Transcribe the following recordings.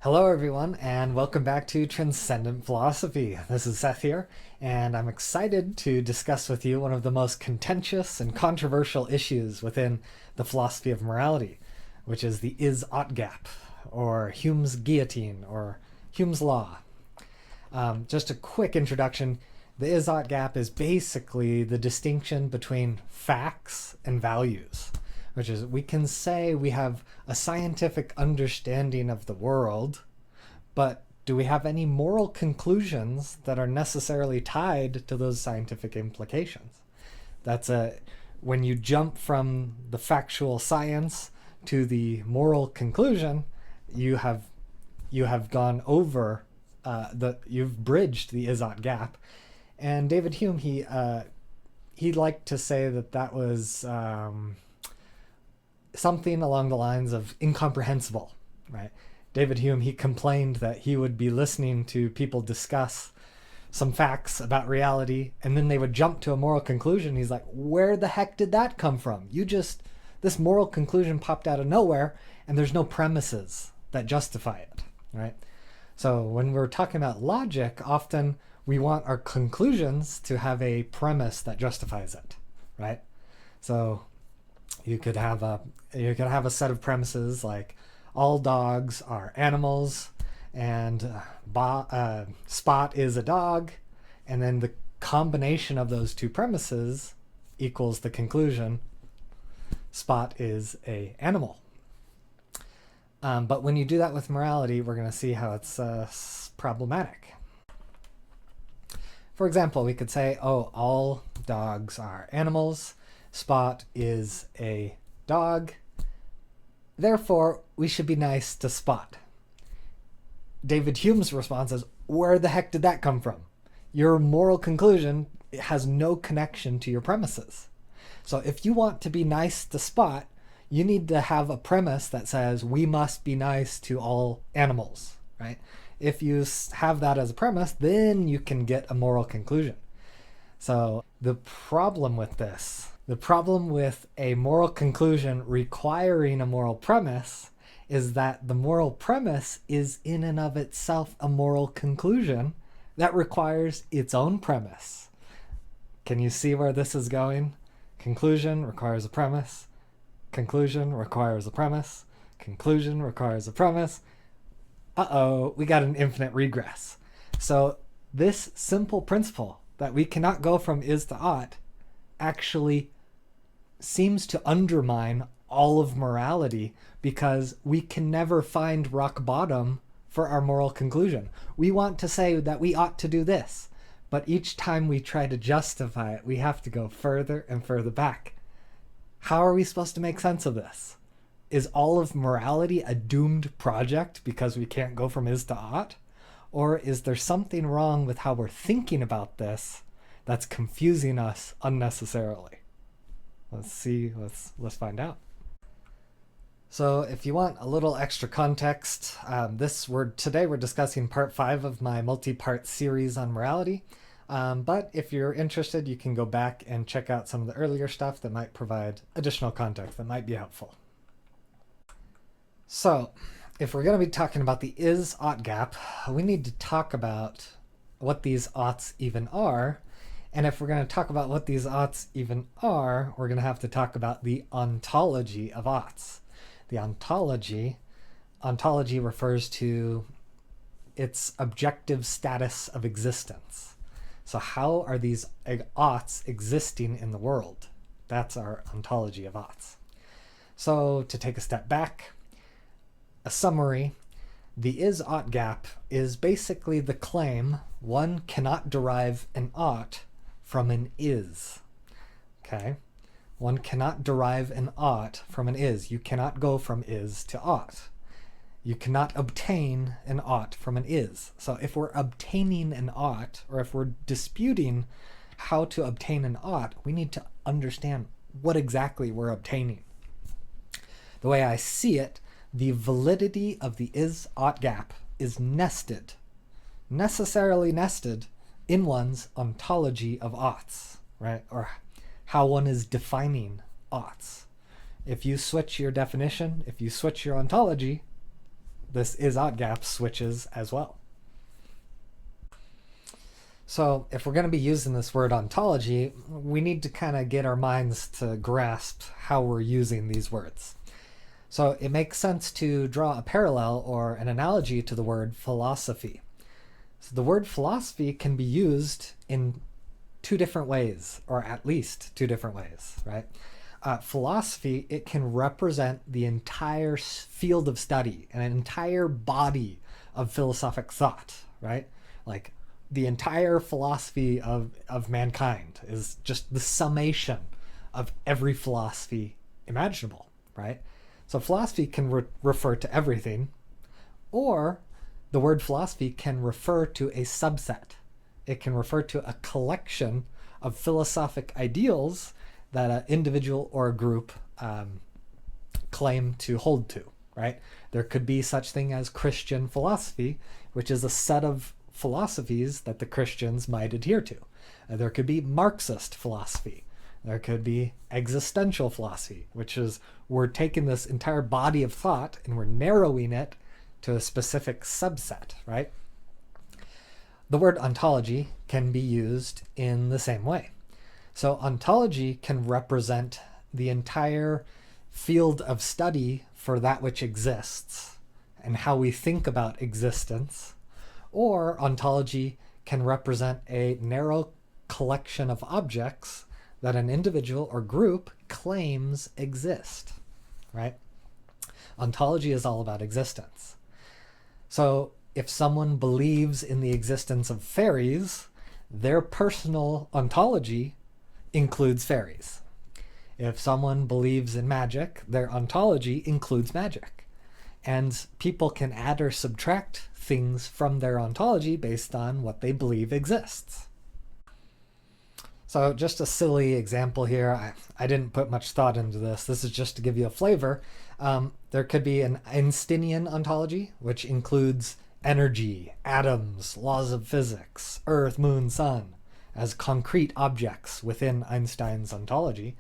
Hello, everyone, and welcome back to Transcendent Philosophy. This is Seth here, and I'm excited to discuss with you one of the most contentious and controversial issues within the philosophy of morality, which is the is-ought gap, or Hume's guillotine, or Hume's law. Just a quick introduction. The is-ought gap is basically the distinction between facts and values, which is we can say we have a scientific understanding of the world, but do we have any moral conclusions that are necessarily tied to those scientific implications? When you jump from the factual science to the moral conclusion, you have gone over you've bridged the is-ought gap. And David Hume, he liked to say that was something along the lines of incomprehensible, right? David Hume, he complained that he would be listening to people discuss some facts about reality, and then they would jump to a moral conclusion. He's like, where the heck did that come from? This moral conclusion popped out of nowhere, and there's no premises that justify it, right? So when we're talking about logic, often we want our conclusions to have a premise that justifies it, right? So you could have a set of premises like all dogs are animals, and Spot is a dog, and then the combination of those two premises equals the conclusion Spot is a animal. But when you do that with morality, we're going to see how it's problematic. For example, we could say, oh, all dogs are animals. Spot is a dog. Therefore, we should be nice to Spot. David Hume's response is, where the heck did that come from? Your moral conclusion has no connection to your premises. So if you want to be nice to Spot, you need to have a premise that says we must be nice to all animals, right? If you have that as a premise, then you can get a moral conclusion. So the problem with a moral conclusion requiring a moral premise is that the moral premise is in and of itself a moral conclusion that requires its own premise. Can you see where this is going? Conclusion requires a premise. Conclusion requires a premise. Conclusion requires a premise. Uh-oh, we got an infinite regress. So this simple principle that we cannot go from is to ought actually seems to undermine all of morality, because we can never find rock bottom for our moral conclusion. We want to say that we ought to do this, but each time we try to justify it, we have to go further and further back. How are we supposed to make sense of this? Is all of morality a doomed project because we can't go from is to ought? Or is there something wrong with how we're thinking about this that's confusing us unnecessarily? Let's find out. So if you want a little extra context, today we're discussing part 5 of my multi-part series on morality. But if you're interested, you can go back and check out some of the earlier stuff that might provide additional context that might be helpful. So if we're going to be talking about the is-ought gap, we need to talk about what these oughts even are. And if we're going to talk about what these oughts even are, we're going to have to talk about the ontology of oughts. The ontology refers to its objective status of existence. So how are these oughts existing in the world? That's our ontology of oughts. So to take a step back, a summary, the is-ought gap is basically the claim one cannot derive an ought from an is. Okay? One cannot derive an ought from an is. You cannot go from is to ought. You cannot obtain an ought from an is. So if we're obtaining an ought, or if we're disputing how to obtain an ought, we need to understand what exactly we're obtaining. The way I see it, the validity of the is-ought gap is necessarily nested in one's ontology of oughts, right? Or how one is defining oughts. If you switch your definition, if you switch your ontology, this is-ought gap switches as well. So if we're going to be using this word ontology, we need to kind of get our minds to grasp how we're using these words. So it makes sense to draw a parallel or an analogy to the word philosophy. So the word philosophy can be used in two different ways, or at least two different ways, right? Philosophy, it can represent the entire field of study, an entire body of philosophic thought, right? Like the entire philosophy of mankind is just the summation of every philosophy imaginable, right? So philosophy can refer to everything, or the word philosophy can refer to a subset. It can refer to a collection of philosophic ideals that an individual or a group claim to hold to, right? There could be such thing as Christian philosophy, which is a set of philosophies that the Christians might adhere to. There could be Marxist philosophy. There could be existential philosophy, which is we're taking this entire body of thought and we're narrowing it to a specific subset, right? The word ontology can be used in the same way. So ontology can represent the entire field of study for that which exists and how we think about existence, or ontology can represent a narrow collection of objects that an individual or group claims exist, right? Ontology is all about existence. So if someone believes in the existence of fairies, their personal ontology includes fairies. If someone believes in magic, their ontology includes magic. And people can add or subtract things from their ontology based on what they believe exists. So just a silly example here. I didn't put much thought into this. This is just to give you a flavor. There could be an Einsteinian ontology, which includes energy, atoms, laws of physics, earth, moon, sun, as concrete objects within Einstein's ontology.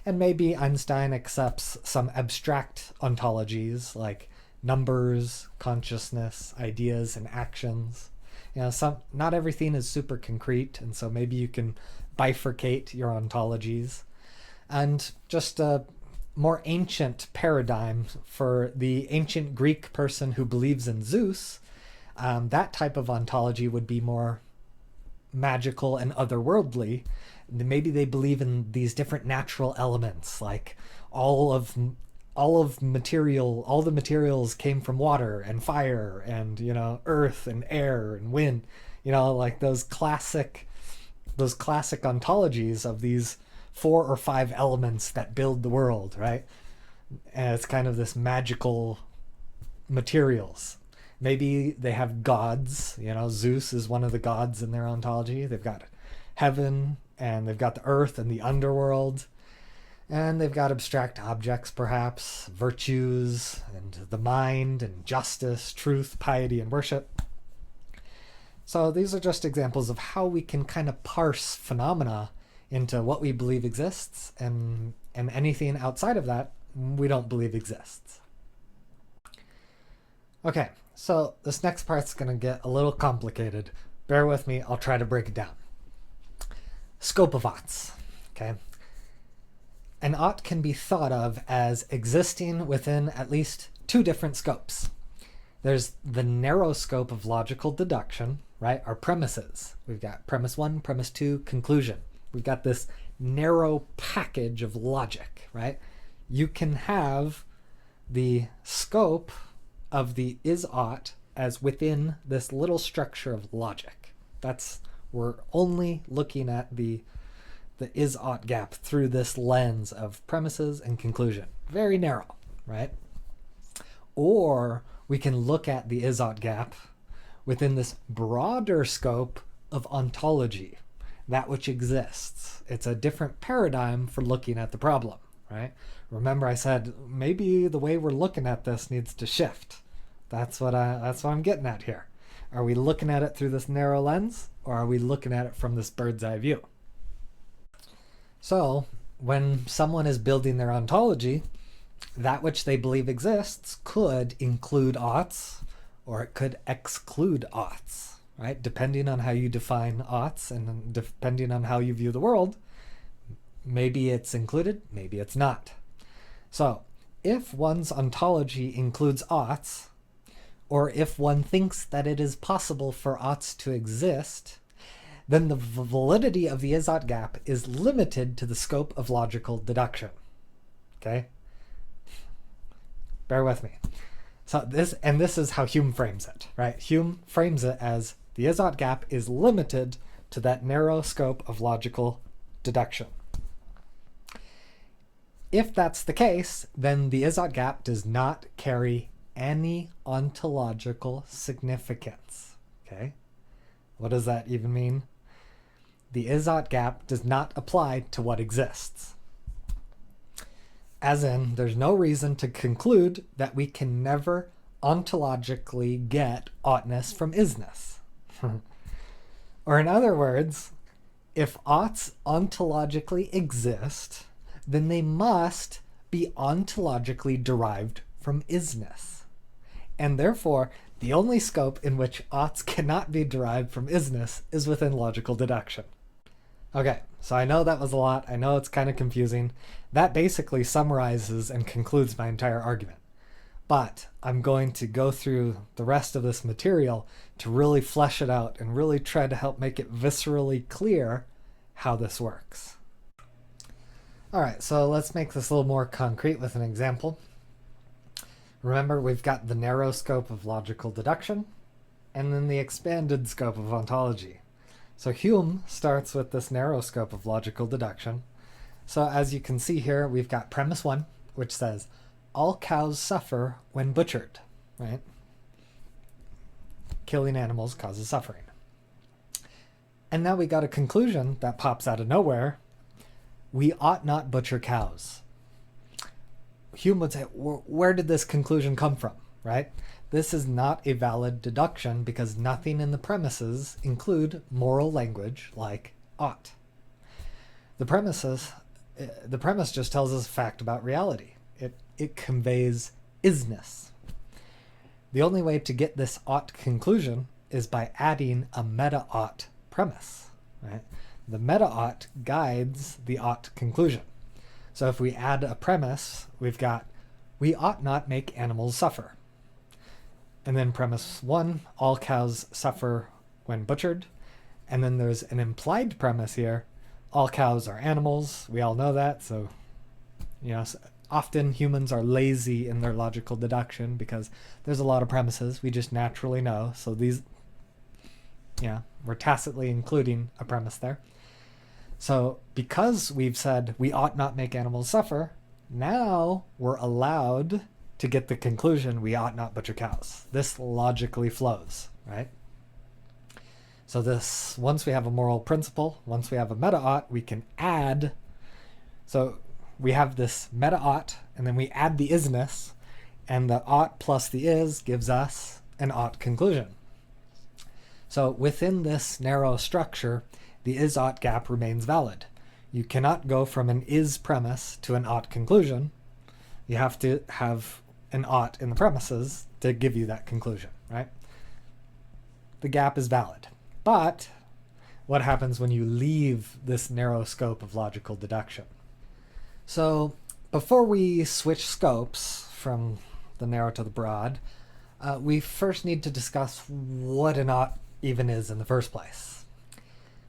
And maybe Einstein accepts some abstract ontologies like numbers, consciousness, ideas, and actions. Not everything is super concrete, and so maybe you can bifurcate your ontologies. And just a more ancient paradigm for the ancient Greek person who believes in Zeus, that type of ontology would be more magical and otherworldly. Maybe they believe in these different natural elements, like all the materials came from water and fire and earth and air and wind, like those classic ontologies of these 4 or 5 elements that build the world, right? And it's kind of this magical materials. Maybe they have gods. Zeus is one of the gods in their ontology. They've got heaven, and they've got the earth and the underworld, and they've got abstract objects, perhaps, virtues, and the mind, and justice, truth, piety, and worship. So these are just examples of how we can kind of parse phenomena into what we believe exists, and anything outside of that we don't believe exists. Okay, so this next part's going to get a little complicated. Bear with me, I'll try to break it down. Scope of oughts, okay? An ought can be thought of as existing within at least 2 different scopes. There's the narrow scope of logical deduction, right? Our premises. We've got premise 1, premise 2, conclusion. We've got this narrow package of logic, right? You can have the scope of the is-ought as within this little structure of logic. We're only looking at the is-ought gap through this lens of premises and conclusion. Very narrow, right? Or we can look at the is-ought gap within this broader scope of ontology, that which exists. It's a different paradigm for looking at the problem, right? Remember I said maybe the way we're looking at this needs to shift. That's what I'm getting at here. Are we looking at it through this narrow lens, or are we looking at it from this bird's eye view? So when someone is building their ontology, that which they believe exists could include oughts, or it could exclude oughts, right? Depending on how you define oughts and depending on how you view the world, maybe it's included, maybe it's not. So, if one's ontology includes oughts, or if one thinks that it is possible for oughts to exist, then the validity of the is-ought gap is limited to the scope of logical deduction. Okay? Bear with me. So this is how Hume frames it, right? Hume frames it as the is-ought gap is limited to that narrow scope of logical deduction. If that's the case, then the is-ought gap does not carry any ontological significance. Okay? What does that even mean? The is-ought gap does not apply to what exists. As in, there's no reason to conclude that we can never ontologically get oughtness from isness. Or in other words, if oughts ontologically exist, then they must be ontologically derived from isness. And therefore, the only scope in which oughts cannot be derived from isness is within logical deduction. Okay, so I know that was a lot. I know it's kind of confusing. That basically summarizes and concludes my entire argument. But I'm going to go through the rest of this material to really flesh it out and really try to help make it viscerally clear how this works. All right, so let's make this a little more concrete with an example. Remember, we've got the narrow scope of logical deduction and then the expanded scope of ontology. So Hume starts with this narrow scope of logical deduction. So as you can see here, we've got premise 1, which says, all cows suffer when butchered, right? Killing animals causes suffering. And now we got a conclusion that pops out of nowhere. We ought not butcher cows. Hume would say, where did this conclusion come from, right? This is not a valid deduction because nothing in the premises include moral language like ought. The premise just tells us a fact about reality. It conveys isness. The only way to get this ought conclusion is by adding a meta-ought premise, right? The meta-ought guides the ought conclusion. So if we add a premise, we've got, we ought not make animals suffer. And then premise 1, all cows suffer when butchered. And then there's an implied premise here, all cows are animals. We all know that. So, often humans are lazy in their logical deduction because there's a lot of premises we just naturally know. So we're tacitly including a premise there. So because we've said we ought not make animals suffer, now we're allowed to get the conclusion we ought not butcher cows. This logically flows, right? So this, once we have a moral principle, once we have a meta-ought, we can add. So we have this meta-ought, and then we add the isness, and the ought plus the is gives us an ought conclusion. So within this narrow structure, the is-ought gap remains valid. You cannot go from an is premise to an ought conclusion. You have to have an ought in the premises to give you that conclusion, right? The gap is valid. But what happens when you leave this narrow scope of logical deduction? So before we switch scopes from the narrow to the broad, we first need to discuss what an ought even is in the first place.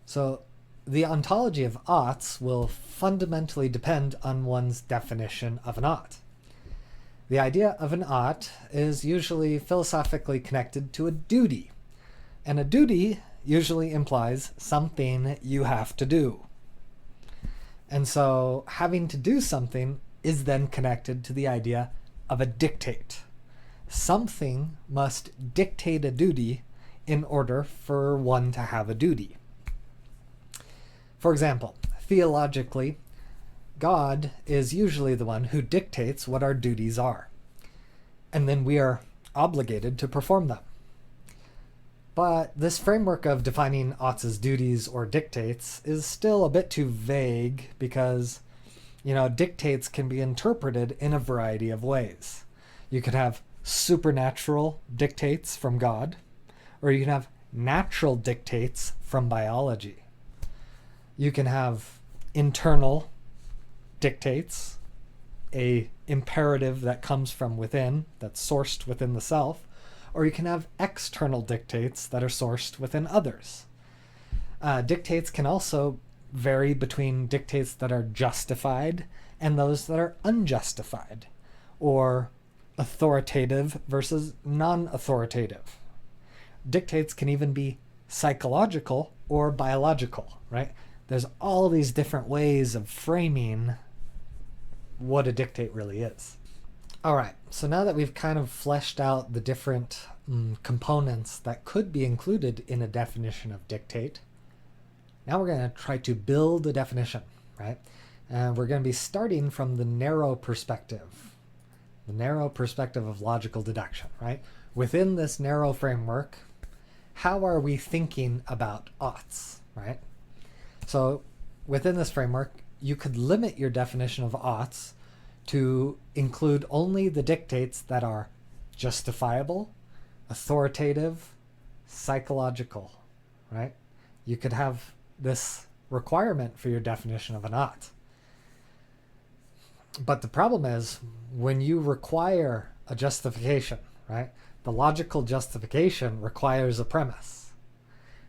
So the ontology of oughts will fundamentally depend on one's definition of an ought. The idea of an ought is usually philosophically connected to a duty, and a duty usually implies something you have to do. And so having to do something is then connected to the idea of a dictate. Something must dictate a duty in order for one to have a duty. For example, theologically, God is usually the one who dictates what our duties are, and then we are obligated to perform them. But this framework of defining oughts as duties or dictates is still a bit too vague because Dictates can be interpreted in a variety of ways. You could have supernatural dictates from God, or you can have natural dictates from biology. You can have internal dictates, a imperative that comes from within, that's sourced within the self, or you can have external dictates that are sourced within others. Dictates can also vary between dictates that are justified and those that are unjustified, or authoritative versus non-authoritative. Dictates can even be psychological or biological, right? There's all these different ways of framing what a dictate really is. All right, so now that we've kind of fleshed out the different components that could be included in a definition of dictate, now we're going to try to build a definition, right? And we're going to be starting from the narrow perspective of logical deduction, right? Within this narrow framework, how are we thinking about oughts, right? So within this framework, you could limit your definition of oughts to include only the dictates that are justifiable, authoritative, psychological, right? You could have this requirement for your definition of an ought. But the problem is, when you require a justification, right? The logical justification requires a premise.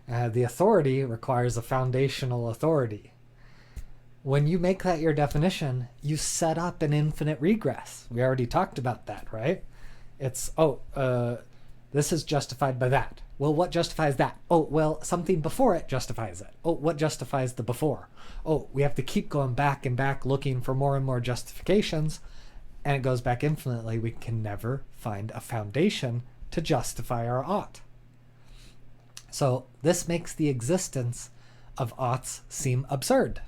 The authority requires a foundational authority. When you make that your definition, you set up an infinite regress. We already talked about that, right? It's, this is justified by that. Well, what justifies that? Oh, well, something before it justifies it. Oh, what justifies the before? Oh, we have to keep going back and back looking for more and more justifications, and it goes back infinitely. We can never find a foundation to justify our ought. So this makes the existence of oughts seem absurd,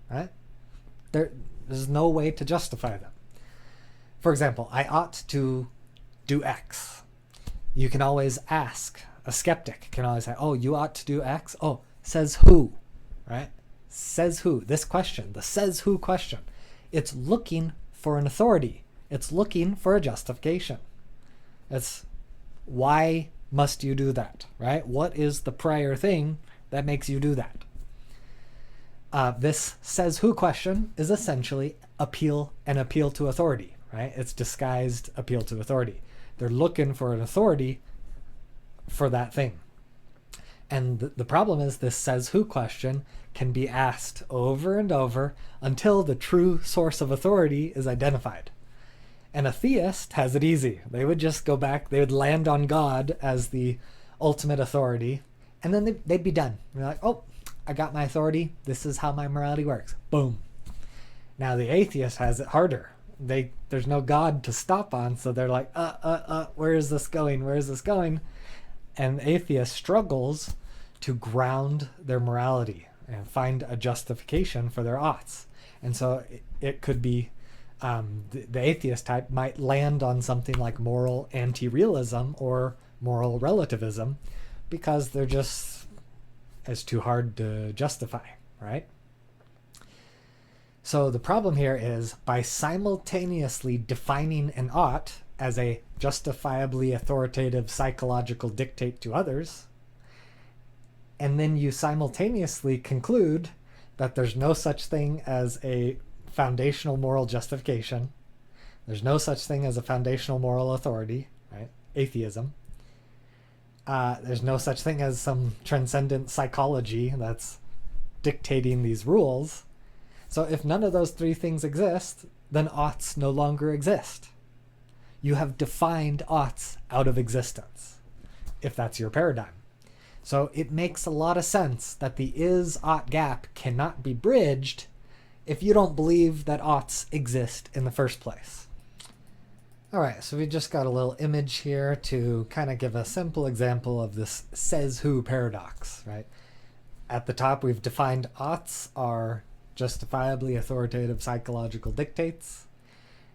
right? There's no way to justify them. For example, I ought to do X. You can always ask. A skeptic can always say, oh, you ought to do X? Oh, says who, right? Says who? This question, the says who question. It's looking for an authority. It's looking for a justification. It's why must you do that, right? What is the prior thing that makes you do that? This says who question is essentially an appeal to authority, right? It's disguised appeal to authority. They're looking for an authority for that thing. And the problem is, this says who question can be asked over and over until the true source of authority is identified. And a theist has it easy. They would just go back, they would land on God as the ultimate authority, and then they'd be done. They're like, oh, I got my authority. This is how my morality works. Boom. Now the atheist has it harder. There's no God to stop on, so they're like, where is this going? Where is this going? And the atheist struggles to ground their morality and find a justification for their oughts. And so it could be the atheist type might land on something like moral anti-realism or moral relativism, because it's too hard to justify, right? So the problem here is, by simultaneously defining an ought as a justifiably authoritative psychological dictate to others, and then you simultaneously conclude that there's no such thing as a foundational moral justification, there's no such thing as a foundational moral authority, right? Atheism. There's no such thing as some transcendent psychology that's dictating these rules. So if none of those three things exist, then oughts no longer exist. You have defined oughts out of existence, if that's your paradigm. So it makes a lot of sense that the is-ought gap cannot be bridged if you don't believe that oughts exist in the first place. All right, so we just got a little image here to kind of give a simple example of this says who paradox, right? At the top, we've defined oughts are justifiably authoritative psychological dictates.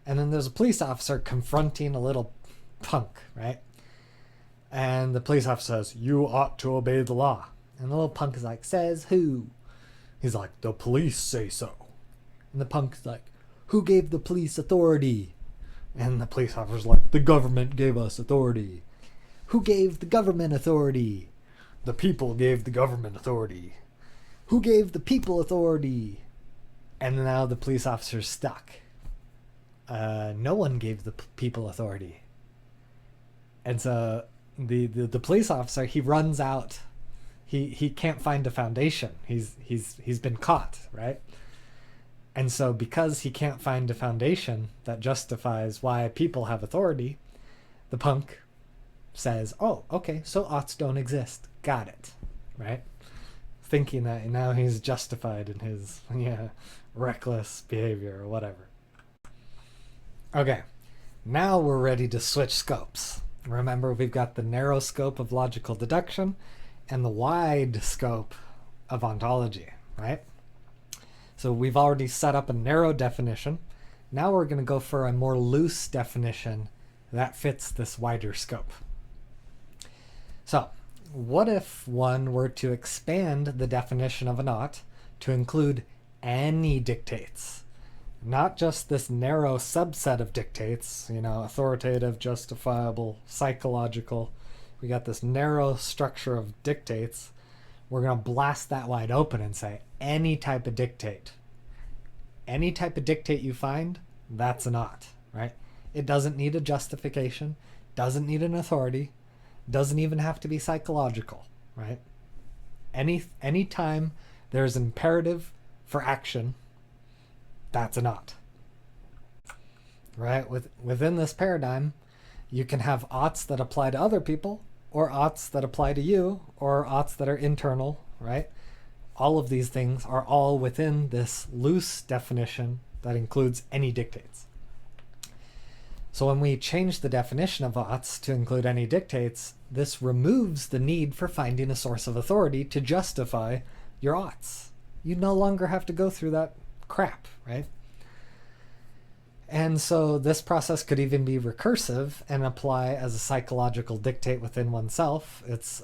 And then there's a police officer confronting a little punk, right? And the police officer says, you ought to obey the law. And the little punk is like, says who? He's like, the police say so. And the punk's like, Who gave the police authority? And the police officer's like, the government gave us authority. Who gave the government authority? The people gave the government authority. Who gave the people authority? And now the police officer's stuck. No one gave the people authority. And so the police officer, he runs out. He can't find a foundation. He's been caught, right? And so because he can't find a foundation that justifies why people have authority, the punk says, oh, okay, so oughts don't exist. Got it, right? Thinking that now he's justified in his reckless behavior or whatever. Okay, now we're ready to switch scopes. Remember, we've got the narrow scope of logical deduction and the wide scope of ontology, right? So we've already set up a narrow definition. Now we're going to go for a more loose definition that fits this wider scope. So what if one were to expand the definition of an ought to include any dictates? Not just this narrow subset of dictates, authoritative, justifiable, psychological. We got this narrow structure of dictates. We're going to blast that wide open and say any type of dictate. Any type of dictate you find, that's an ought, right? It doesn't need a justification, doesn't need an authority, doesn't even have to be psychological, right? Any time there's imperative for action, that's an ought, right? Within this paradigm, you can have oughts that apply to other people, or oughts that apply to you, or oughts that are internal, right? All of these things are all within this loose definition that includes any dictates. So when we change the definition of oughts to include any dictates, this removes the need for finding a source of authority to justify your oughts. You no longer have to go through that crap, right? And so this process could even be recursive and apply as a psychological dictate within oneself. It's,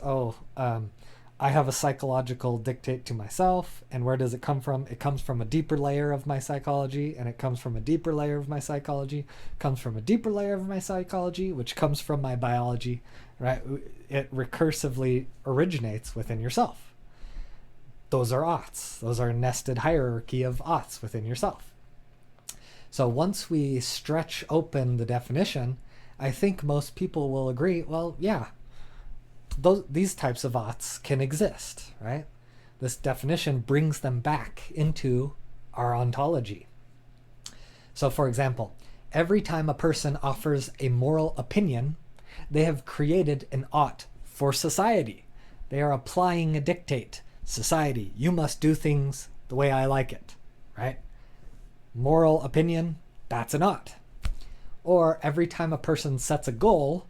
I have a psychological dictate to myself, and where does it come from? It comes from a deeper layer of my psychology, and it comes from a deeper layer of my psychology, comes from a deeper layer of my psychology, which comes from my biology, right? It recursively originates within yourself. Those are oughts. Those are a nested hierarchy of oughts within yourself. So once we stretch open the definition, I think most people will agree, well, yeah, these types of oughts can exist, right? This definition brings them back into our ontology. So for example, every time a person offers a moral opinion, they have created an ought for society. They are applying a dictate. Society, you must do things the way I like it, right? Moral opinion, that's an ought. Or every time a person sets a goal,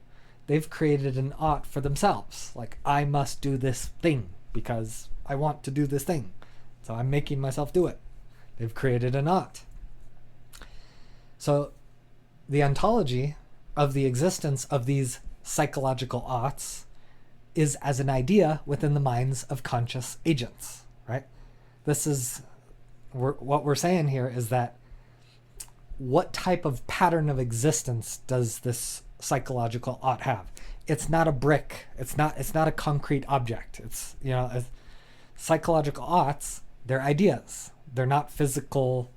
they've created an ought for themselves. Like, I must do this thing because I want to do this thing. So I'm making myself do it. They've created an ought. So the ontology of the existence of these psychological oughts is as an idea within the minds of conscious agents, right? This is what we're saying here is that what type of pattern of existence does this psychological ought have? It's not a brick. It's not a concrete object. It's, psychological oughts, they're ideas. They're not physical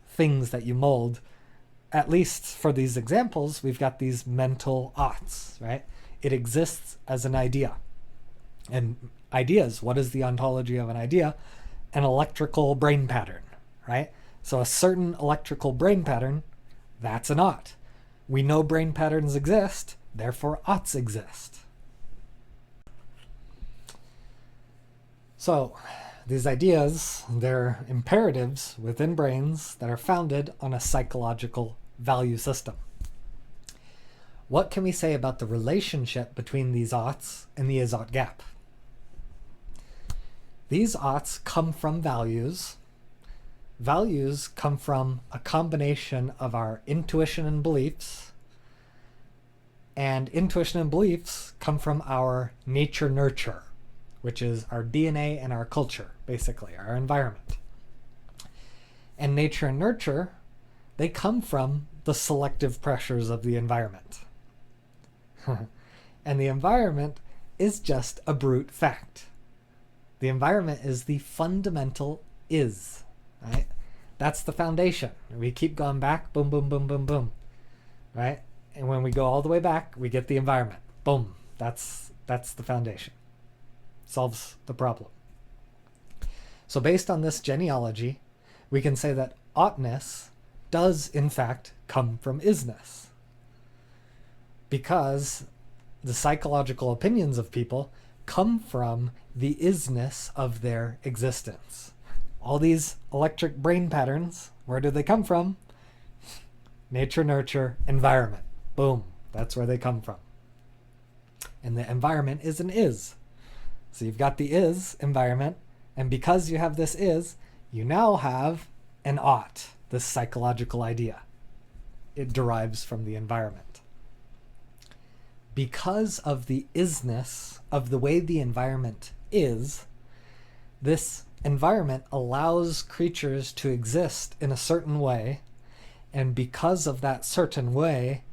things that you mold. At least for these examples, we've got these mental oughts, right? It exists as an idea. And ideas, what is the ontology of an idea? An electrical brain pattern, right? So a certain electrical brain pattern, that's an ought. We know brain patterns exist, therefore oughts exist. So these ideas, they're imperatives within brains that are founded on a psychological value system. What can we say about the relationship between these oughts and the is-ought gap? These oughts come from values. Values come from a combination of our intuition and beliefs. And intuition and beliefs come from our nature-nurture, which is our DNA and our culture, basically, our environment. And nature and nurture they come from the selective pressures of the environment. And the environment is just a brute fact. The environment is the fundamental is, right? That's the foundation. We keep going back, boom, boom, boom, boom, boom, right? And when we go all the way back, we get the environment. Boom. That's the foundation. Solves the problem. So based on this genealogy, we can say that oughtness does in fact come from isness. Because the psychological opinions of people come from the isness of their existence. All these electric brain patterns, where do they come from? Nature, nurture, environment. Boom. That's where they come from. And the environment is an is. So you've got the is environment, and because you have this is, you now have an ought, this psychological idea. It derives from the environment. Because of the isness of the way the environment is, this environment allows creatures to exist in a certain way, and because of that certain way,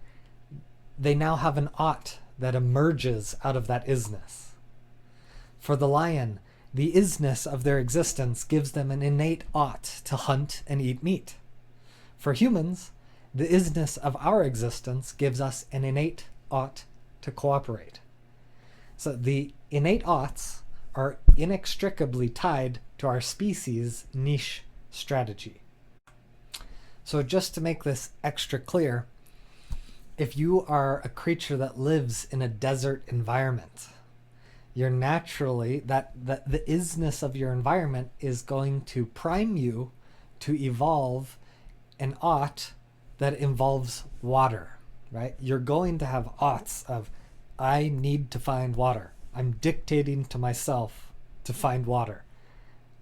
they now have an ought that emerges out of that isness. For the lion, the isness of their existence gives them an innate ought to hunt and eat meat. For humans, the isness of our existence gives us an innate ought to cooperate. So the innate oughts are inextricably tied to our species' niche strategy. So just to make this extra clear, if you are a creature that lives in a desert environment, you're naturally, that the isness of your environment is going to prime you to evolve an ought that involves water, right? You're going to have oughts of, I need to find water. I'm dictating to myself to find water.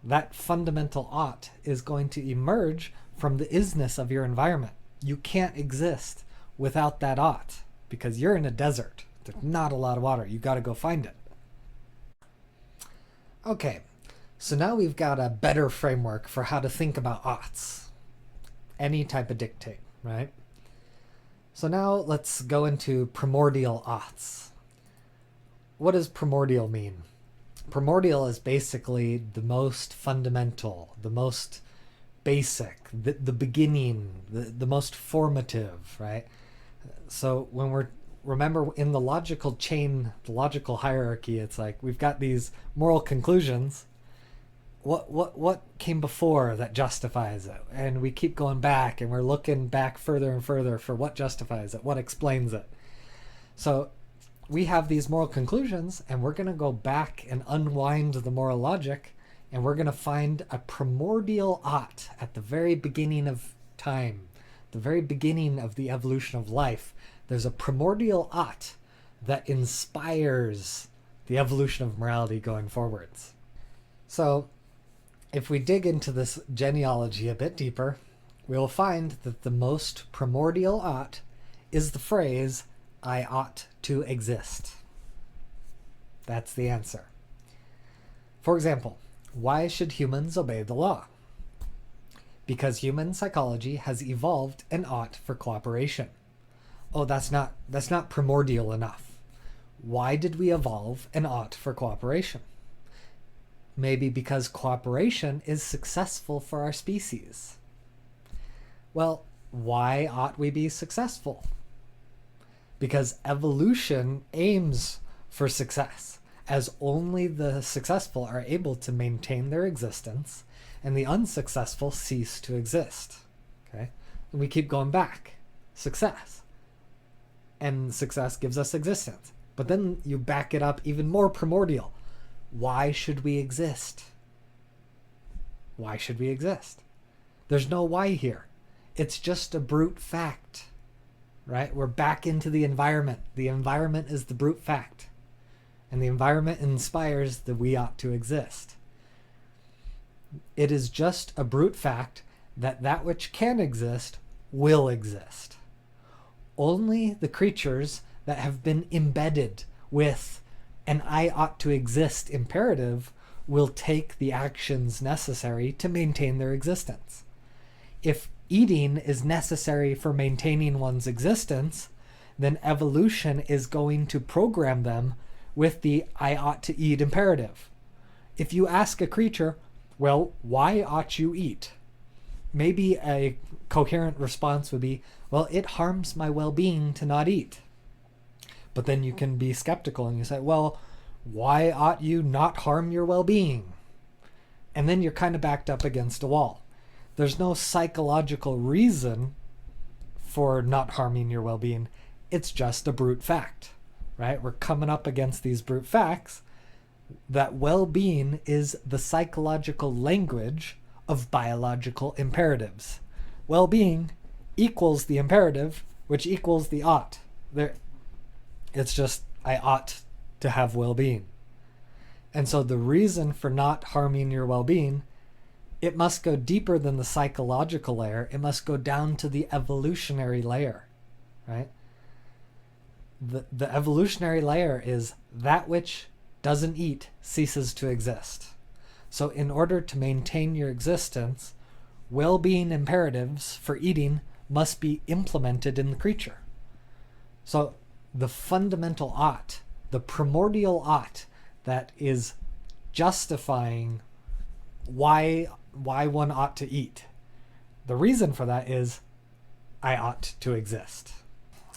That fundamental ought is going to emerge from the isness of your environment. You can't exist without that ought because you're in a desert. There's not a lot of water. You got to go find it. Okay, so now we've got a better framework for how to think about oughts. Any type of dictate, right? So now let's go into primordial oughts. What does primordial mean? Primordial is basically the most fundamental, the most basic, the beginning, the most formative, right? So when remember in the logical chain, the logical hierarchy, it's like we've got these moral conclusions. What came before that justifies it? And we keep going back and we're looking back further and further for what justifies it, what explains it. So we have these moral conclusions and we're going to go back and unwind the moral logic and we're going to find a primordial ought at the very beginning of time, the very beginning of the evolution of life. There's a primordial ought that inspires the evolution of morality going forwards. So if we dig into this genealogy a bit deeper, we'll find that the most primordial ought is the phrase, I ought to exist. That's the answer. For example, why should humans obey the law? Because human psychology has evolved an ought for cooperation. Oh, that's not primordial enough. Why did we evolve an ought for cooperation? Maybe because cooperation is successful for our species. Well, why ought we be successful? Because evolution aims for success, as only the successful are able to maintain their existence and the unsuccessful cease to exist. Okay? And we keep going back. Success. And success gives us existence. But then you back it up even more primordial. Why should we exist? Why should we exist? There's no why here. It's just a brute fact. Right? We're back into the environment. The environment is the brute fact. And the environment inspires that we ought to exist. It is just a brute fact that which can exist will exist. Only the creatures that have been embedded with an I ought to exist imperative will take the actions necessary to maintain their existence. If eating is necessary for maintaining one's existence, then evolution is going to program them with the I ought to eat imperative. If you ask a creature, well, why ought you eat? Maybe a coherent response would be, well, it harms my well-being to not eat. But then you can be skeptical and you say, well, why ought you not harm your well-being? And then you're kind of backed up against a wall. There's no psychological reason for not harming your well-being. It's just a brute fact, right? We're coming up against these brute facts that well-being is the psychological language of biological imperatives. Well-being equals the imperative, which equals the ought. It's just, I ought to have well-being. And so the reason for not harming your well-being, it must go deeper than the psychological layer. It must go down to the evolutionary layer, right? The evolutionary layer is that which doesn't eat ceases to exist. So in order to maintain your existence, well-being imperatives for eating must be implemented in the creature. So the fundamental ought, the primordial ought that is justifying why one ought to eat, the reason for that is I ought to exist.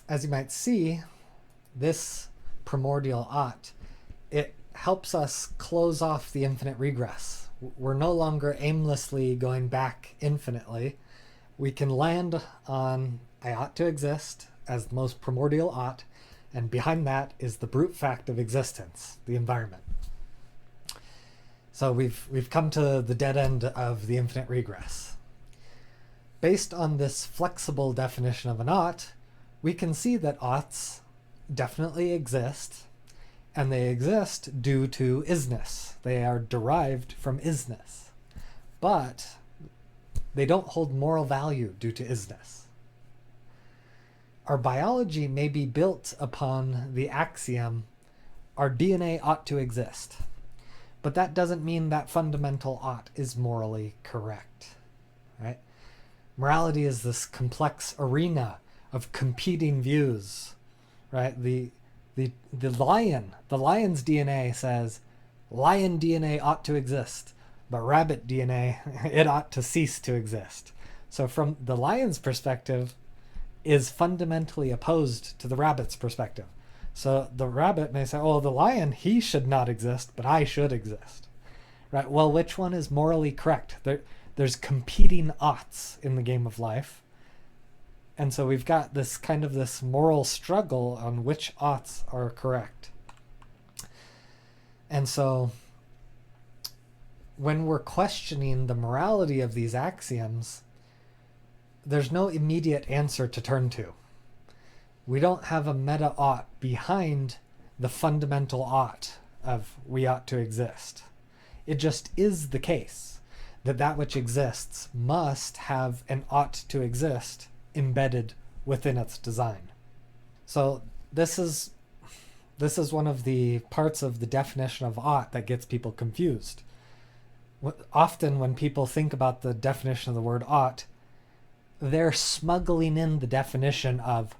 As you might see, this primordial ought, it helps us close off the infinite regress. We're no longer aimlessly going back infinitely. We can land on I ought to exist as the most primordial ought, and behind that is the brute fact of existence, the environment. So we've come to the dead end of the infinite regress. Based on this flexible definition of an ought, we can see that oughts definitely exist, and they exist due to isness. They are derived from isness. But they don't hold moral value due to isness. Our biology may be built upon the axiom, our DNA ought to exist. But that doesn't mean that fundamental ought is morally correct, right? Morality is this complex arena of competing views, right? The lion's DNA says lion DNA ought to exist, but rabbit DNA, it ought to cease to exist. So from the lion's perspective is fundamentally opposed to the rabbit's perspective. So the rabbit may say, oh, the lion, he should not exist, but I should exist. Right? Well, which one is morally correct? There's competing oughts in the game of life. And so we've got this kind of this moral struggle on which oughts are correct. And so when we're questioning the morality of these axioms, there's no immediate answer to turn to. We don't have a meta ought behind the fundamental ought of we ought to exist. It just is the case that that which exists must have an ought to exist embedded within its design. So this is one of the parts of the definition of ought that gets people confused. Often when people think about the definition of the word ought, they're smuggling in the definition of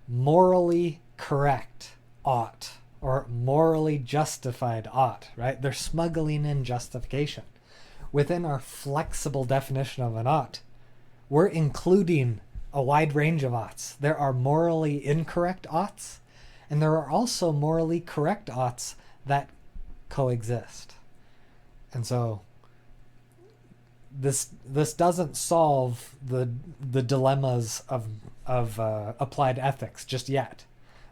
morally correct ought or morally justified ought, right? They're smuggling in justification. Within our flexible definition of an ought, we're including a wide range of oughts. There are morally incorrect oughts, and there are also morally correct oughts that coexist. And so this doesn't solve the dilemmas of applied ethics just yet,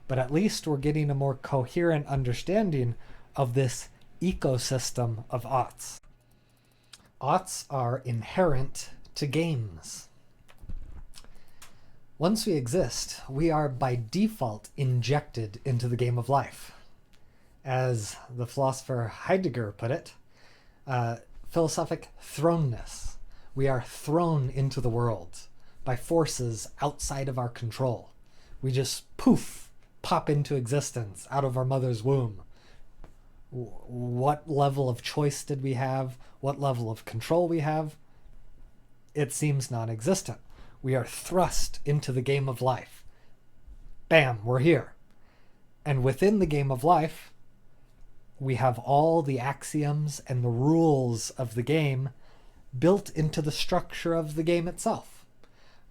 but at least we're getting a more coherent understanding of this ecosystem of oughts. Oughts are inherent to games. Once we exist, we are by default injected into the game of life. As the philosopher Heidegger put it, philosophic thrownness. We are thrown into the world by forces outside of our control. We just pop into existence out of our mother's womb. What level of choice did we have? What level of control we have? It seems non-existent. We are thrust into the game of life. Bam, we're here. And within the game of life, we have all the axioms and the rules of the game built into the structure of the game itself.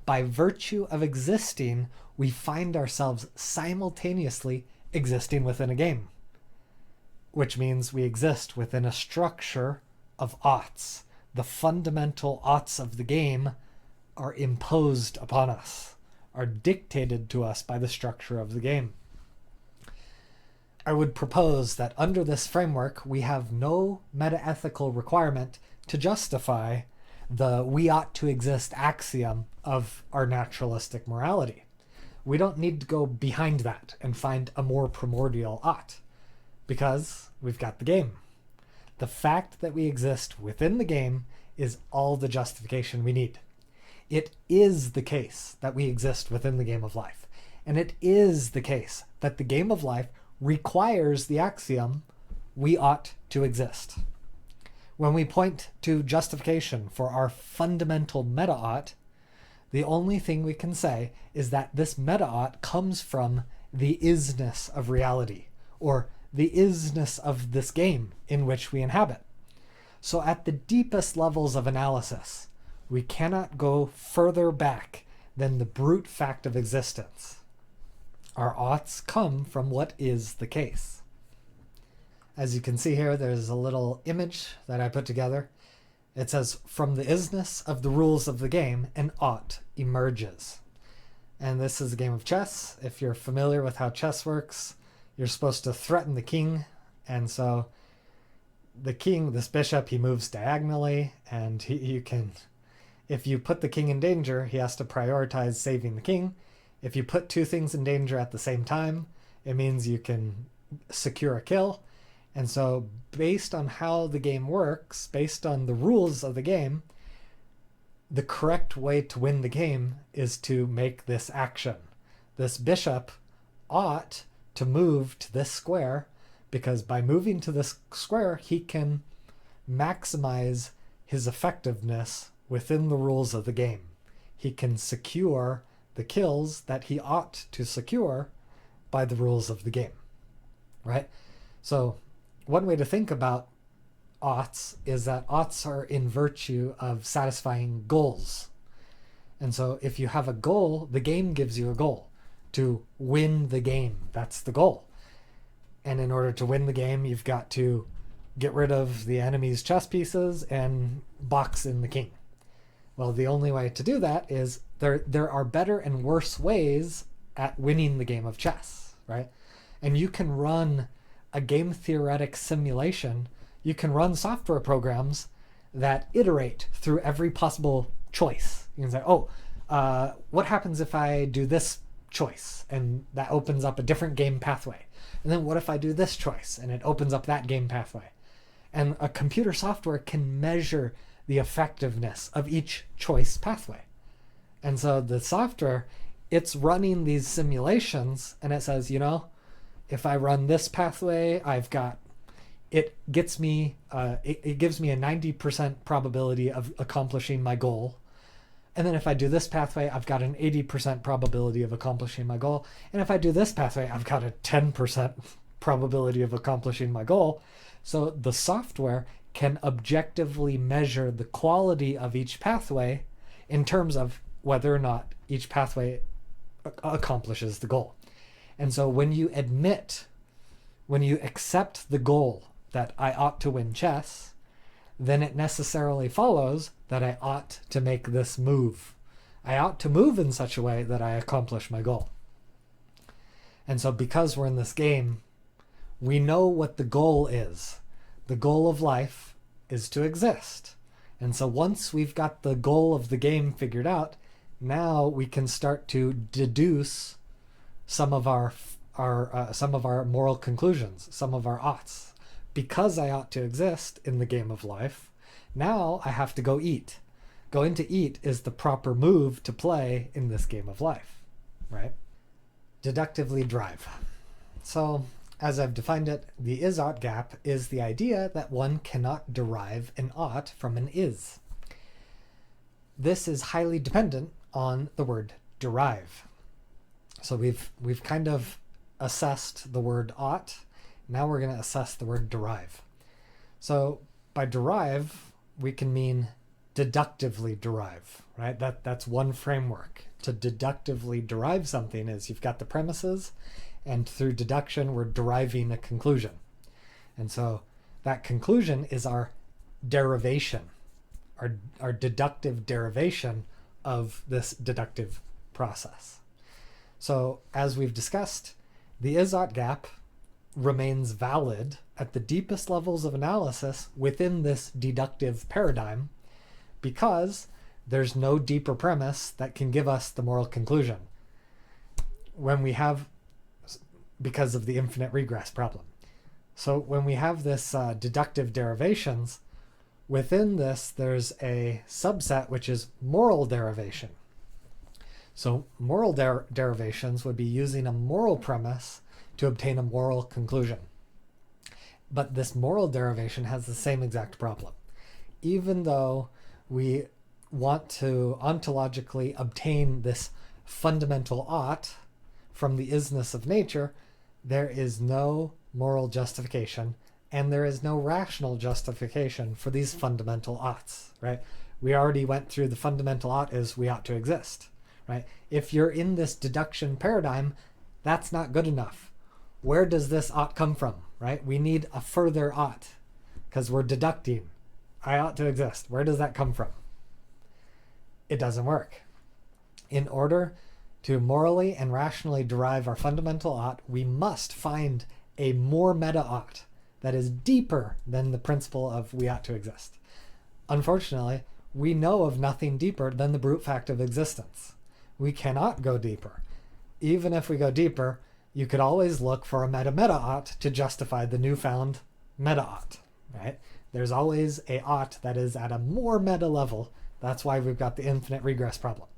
By virtue of existing, we find ourselves simultaneously existing within a game, which means we exist within a structure of oughts. The fundamental oughts of the game are imposed upon us, are dictated to us by the structure of the game. I would propose that under this framework, we have no metaethical requirement to justify the we ought to exist axiom of our naturalistic morality. We don't need to go behind that and find a more primordial ought, because we've got the game. The fact that we exist within the game is all the justification we need. It is the case that we exist within the game of life, and it is the case that the game of life requires the axiom we ought to exist. When we point to justification for our fundamental meta-ought, the only thing we can say is that this meta-ought comes from the isness of reality, or the isness of this game in which we inhabit. So at the deepest levels of analysis, we cannot go further back than the brute fact of existence. Our oughts come from what is the case. As you can see here, there's a little image that I put together. It says, from the isness of the rules of the game, an ought emerges. And this is a game of chess. If you're familiar with how chess works, you're supposed to threaten the king. And so the king, this bishop, he moves diagonally, and you can, if you put the king in danger, he has to prioritize saving the king. If you put two things in danger at the same time, it means you can secure a kill. And so based on how the game works, based on the rules of the game, the correct way to win the game is to make this action. This bishop ought to move to this square, because by moving to this square, he can maximize his effectiveness within the rules of the game. He can secure the kills that he ought to secure by the rules of the game, right? So one way to think about oughts is that oughts are in virtue of satisfying goals. And so if you have a goal, the game gives you a goal to win the game. That's the goal. And in order to win the game, you've got to get rid of the enemy's chess pieces and box in the king. Well, the only way to do that is there are better and worse ways at winning the game of chess, right? And you can run a game theoretic simulation. You can run software programs that iterate through every possible choice. You can say, what happens if I do this choice? And that opens up a different game pathway. And then what if I do this choice? And it opens up that game pathway. And a computer software can measure the effectiveness of each choice pathway. And so the software, it's running these simulations, and it says, if I run this pathway, it gives me a 90% probability of accomplishing my goal. And then if I do this pathway, I've got an 80% probability of accomplishing my goal. And if I do this pathway, I've got a 10% probability of accomplishing my goal. So the software can objectively measure the quality of each pathway in terms of whether or not each pathway accomplishes the goal. And so when you accept the goal that I ought to win chess, then it necessarily follows that I ought to make this move. I ought to move in such a way that I accomplish my goal. And so because we're in this game, we know what the goal is. The goal of life is to exist. And so once we've got the goal of the game figured out, now we can start to deduce some of our moral conclusions, some of our oughts. Because I ought to exist in the game of life, now I have to go eat. Going to eat is the proper move to play in this game of life, right? Deductively drive. So, as I've defined it, the is-ought gap is the idea that one cannot derive an ought from an is. This is highly dependent on the word derive. So we've kind of assessed the word ought. Now we're going to assess the word derive. So by derive, we can mean deductively derive, right? That's one framework. To deductively derive something is you've got the premises, and through deduction, we're deriving a conclusion. And so that conclusion is our derivation, our deductive derivation of this deductive process. So as we've discussed, the is-ought gap remains valid at the deepest levels of analysis within this deductive paradigm because there's no deeper premise that can give us the moral conclusion because of the infinite regress problem. So when we have this deductive derivations, within this there's a subset which is moral derivation. So moral derivations would be using a moral premise to obtain a moral conclusion. But this moral derivation has the same exact problem. Even though we want to ontologically obtain this fundamental ought from the isness of nature, there is no moral justification and there is no rational justification for these fundamental oughts, right? We already went through the fundamental ought is we ought to exist, right? If you're in this deduction paradigm, that's not good enough. Where does this ought come from, right? We need a further ought because we're deducting. I ought to exist. Where does that come from? It doesn't work. In order to morally and rationally derive our fundamental ought, we must find a more meta ought that is deeper than the principle of we ought to exist. Unfortunately, we know of nothing deeper than the brute fact of existence. We cannot go deeper. Even if we go deeper, you could always look for a meta ought to justify the newfound meta ought, right? There's always a ought that is at a more meta level. That's why we've got the infinite regress problem.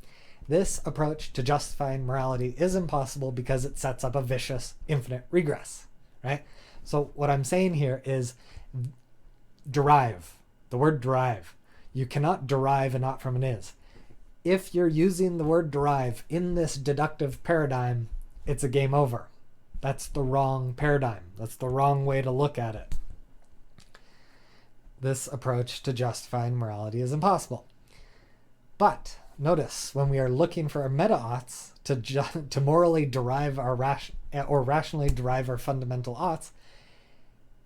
This approach to justifying morality is impossible because it sets up a vicious infinite regress, right? So what I'm saying here is derive, the word derive. You cannot derive an ought from an is. If you're using the word derive in this deductive paradigm, it's a game over. That's the wrong paradigm. That's the wrong way to look at it. This approach to justifying morality is impossible. But notice when we are looking for our meta-oughts to morally derive our rationally derive our fundamental oughts,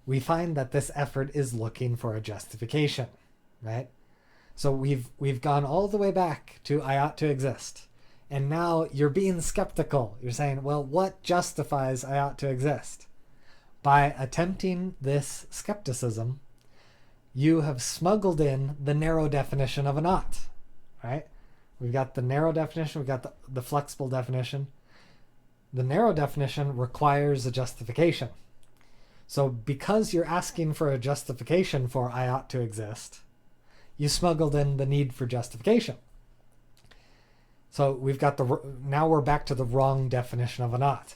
we find that this effort is looking for a justification, right? So we've gone all the way back to I ought to exist. And now you're being skeptical. You're saying, well, what justifies I ought to exist? By attempting this skepticism, you have smuggled in the narrow definition of an ought, right? We've got the narrow definition, we've got the flexible definition. The narrow definition requires a justification. So because you're asking for a justification for I ought to exist, you smuggled in the need for justification. So we've got now we're back to the wrong definition of an ought.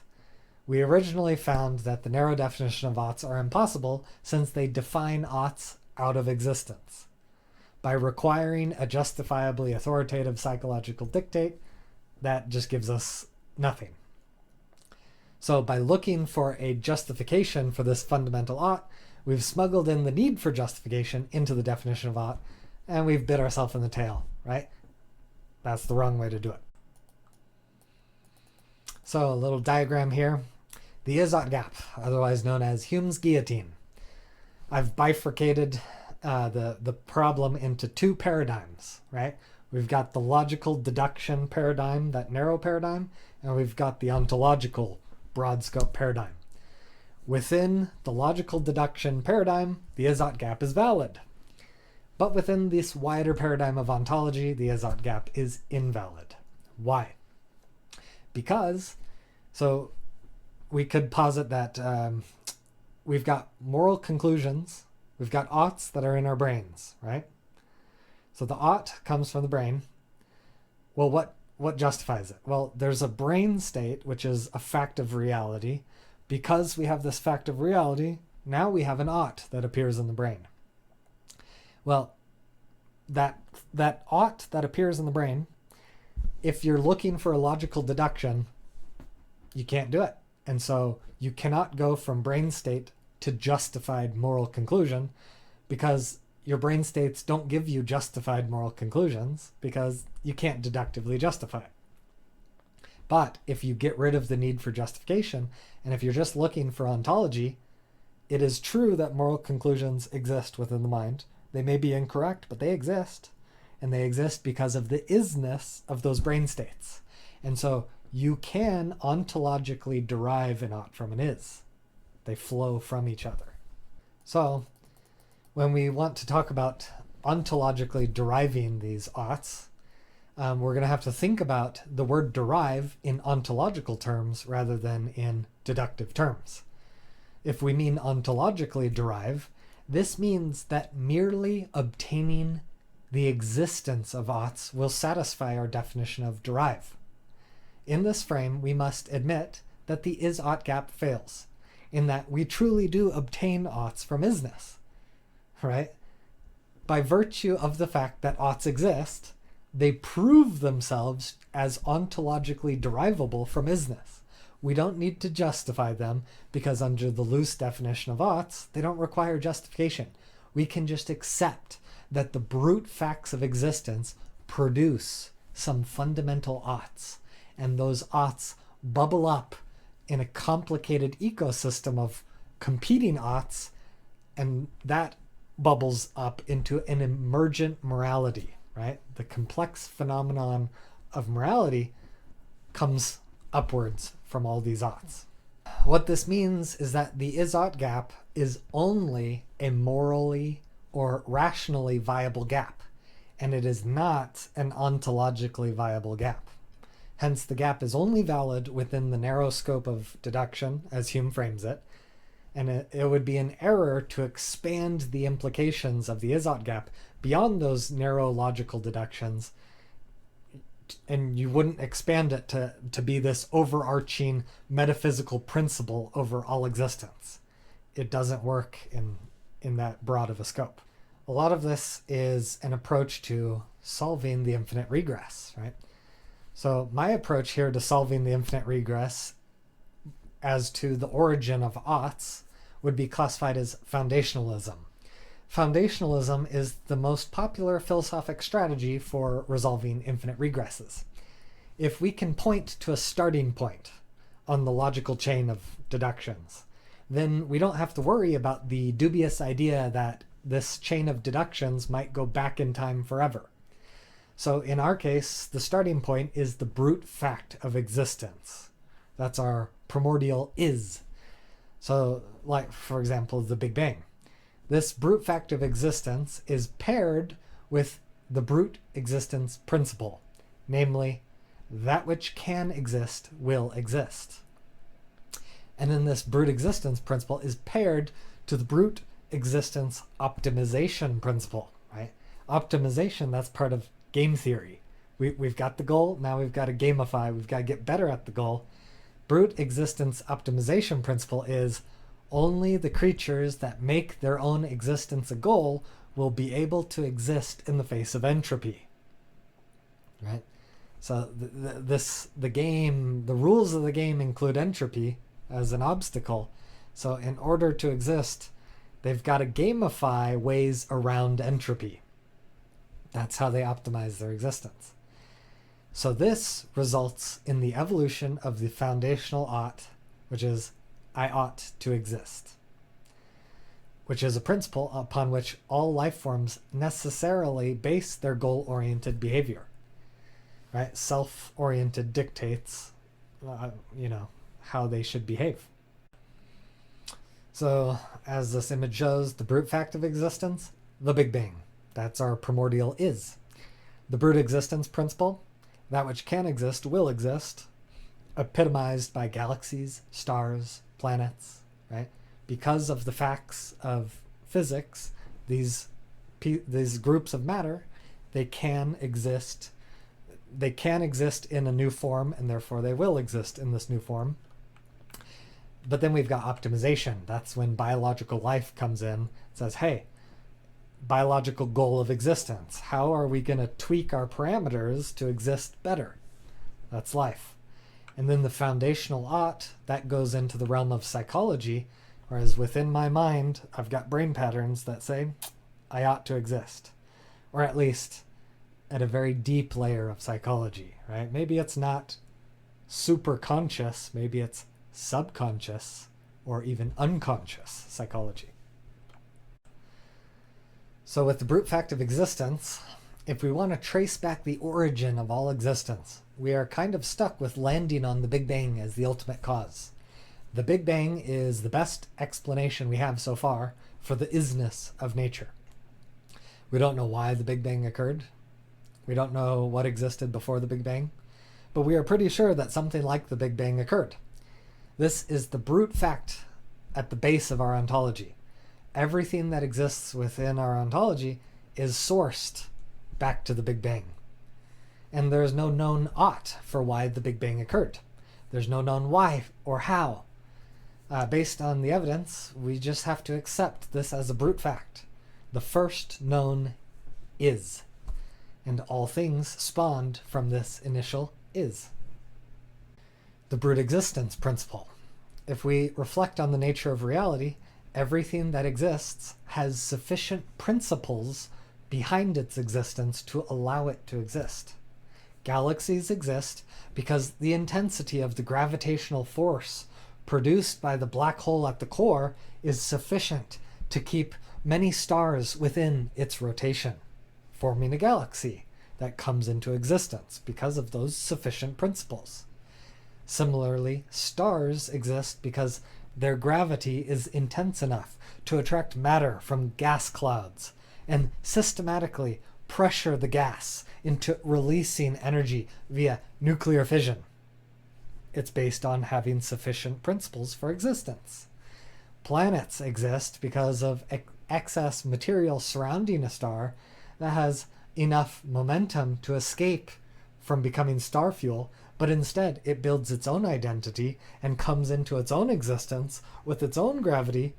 We originally found that the narrow definition of oughts are impossible since they define oughts out of existence. By requiring a justifiably authoritative psychological dictate, that just gives us nothing. So by looking for a justification for this fundamental ought, we've smuggled in the need for justification into the definition of ought, and we've bit ourselves in the tail, right? That's the wrong way to do it. So a little diagram here. The is-ought gap, otherwise known as Hume's guillotine. I've bifurcated the problem into two paradigms, right? We've got the logical deduction paradigm, that narrow paradigm, and we've got the ontological broad scope paradigm. Within the logical deduction paradigm, the is-ought gap is valid. But within this wider paradigm of ontology, the is-ought gap is invalid. Why? Because, so we could posit that we've got moral conclusions, we've got oughts that are in our brains, right? So the ought comes from the brain. Well, what justifies it? Well, there's a brain state, which is a fact of reality. Because we have this fact of reality, now we have an ought that appears in the brain. Well, that ought that appears in the brain if you're looking for a logical deduction, you can't do it. And so you cannot go from brain state to justified moral conclusion, because your brain states don't give you justified moral conclusions because you can't deductively justify it. But if you get rid of the need for justification, and if you're just looking for ontology, it is true that moral conclusions exist within the mind. They may be incorrect, but they exist. And they exist because of the isness of those brain states. And so you can ontologically derive an ought from an is. They flow from each other. So when we want to talk about ontologically deriving these oughts, we're going to have to think about the word derive in ontological terms rather than in deductive terms. If we mean ontologically derive, this means that merely obtaining the existence of oughts will satisfy our definition of derive. In this frame, we must admit that the is-ought gap fails, in that we truly do obtain oughts from isness, right? By virtue of the fact that oughts exist, they prove themselves as ontologically derivable from isness. We don't need to justify them because under the loose definition of oughts, they don't require justification. We can just accept that the brute facts of existence produce some fundamental oughts, and those oughts bubble up in a complicated ecosystem of competing oughts, and that bubbles up into an emergent morality, right? The complex phenomenon of morality comes upwards from all these oughts. What this means is that the is-ought gap is only a morally or rationally viable gap, and it is not an ontologically viable gap. Hence, the gap is only valid within the narrow scope of deduction, as Hume frames it, and it would be an error to expand the implications of the is-ought gap beyond those narrow logical deductions, and you wouldn't expand it to be this overarching metaphysical principle over all existence. It doesn't work in that broad of a scope. A lot of this is an approach to solving the infinite regress, right? So my approach here to solving the infinite regress as to the origin of oughts would be classified as foundationalism. Foundationalism is the most popular philosophic strategy for resolving infinite regresses. If we can point to a starting point on the logical chain of deductions, then we don't have to worry about the dubious idea that this chain of deductions might go back in time forever. So in our case, the starting point is the brute fact of existence. That's our primordial is. So, like, for example, the Big Bang. This brute fact of existence is paired with the brute existence principle, namely, that which can exist will exist. And then this brute existence principle is paired to the brute existence optimization principle, right? Optimization, that's part of game theory. We've got the goal, now we've got to gamify, we've got to get better at the goal. Brute existence optimization principle is only the creatures that make their own existence a goal will be able to exist in the face of entropy, right? So the rules of the game include entropy as an obstacle. So in order to exist, they've got to gamify ways around entropy. That's how they optimize their existence. So this results in the evolution of the foundational ought, which is I ought to exist, which is a principle upon which all life forms necessarily base their goal-oriented behavior, right? Self-oriented dictates, how they should behave. So as this image shows, the brute fact of existence, the Big Bang. That's our primordial is. The brute existence principle, that which can exist will exist, epitomized by galaxies, stars, planets, right? Because of the facts of physics, these groups of matter, they can exist in a new form, and therefore they will exist in this new form. But then we've got optimization. That's when biological life comes in. It says, hey, biological goal of existence. How are we going to tweak our parameters to exist better? That's life. And then the foundational ought, that goes into the realm of psychology, whereas within my mind, I've got brain patterns that say, I ought to exist. Or at least at a very deep layer of psychology, right? Maybe it's not super conscious, maybe it's subconscious or even unconscious psychology. So with the brute fact of existence, if we want to trace back the origin of all existence, we are kind of stuck with landing on the Big Bang as the ultimate cause. The Big Bang is the best explanation we have so far for the isness of nature. We don't know why the Big Bang occurred. We don't know what existed before the Big Bang, but we are pretty sure that something like the Big Bang occurred. This is the brute fact at the base of our ontology. Everything that exists within our ontology is sourced back to the Big Bang. And there's no known ought for why the Big Bang occurred. There's no known why or how. Based on the evidence, we just have to accept this as a brute fact. The first known is. And all things spawned from this initial is. The brute existence principle. If we reflect on the nature of reality, everything that exists has sufficient principles behind its existence to allow it to exist. Galaxies exist because the intensity of the gravitational force produced by the black hole at the core is sufficient to keep many stars within its rotation, forming a galaxy that comes into existence because of those sufficient principles. Similarly, stars exist because their gravity is intense enough to attract matter from gas clouds and systematically pressure the gas into releasing energy via nuclear fission. It's based on having sufficient principles for existence. Planets exist because of excess material surrounding a star that has enough momentum to escape from becoming star fuel, but instead it builds its own identity and comes into its own existence with its own gravity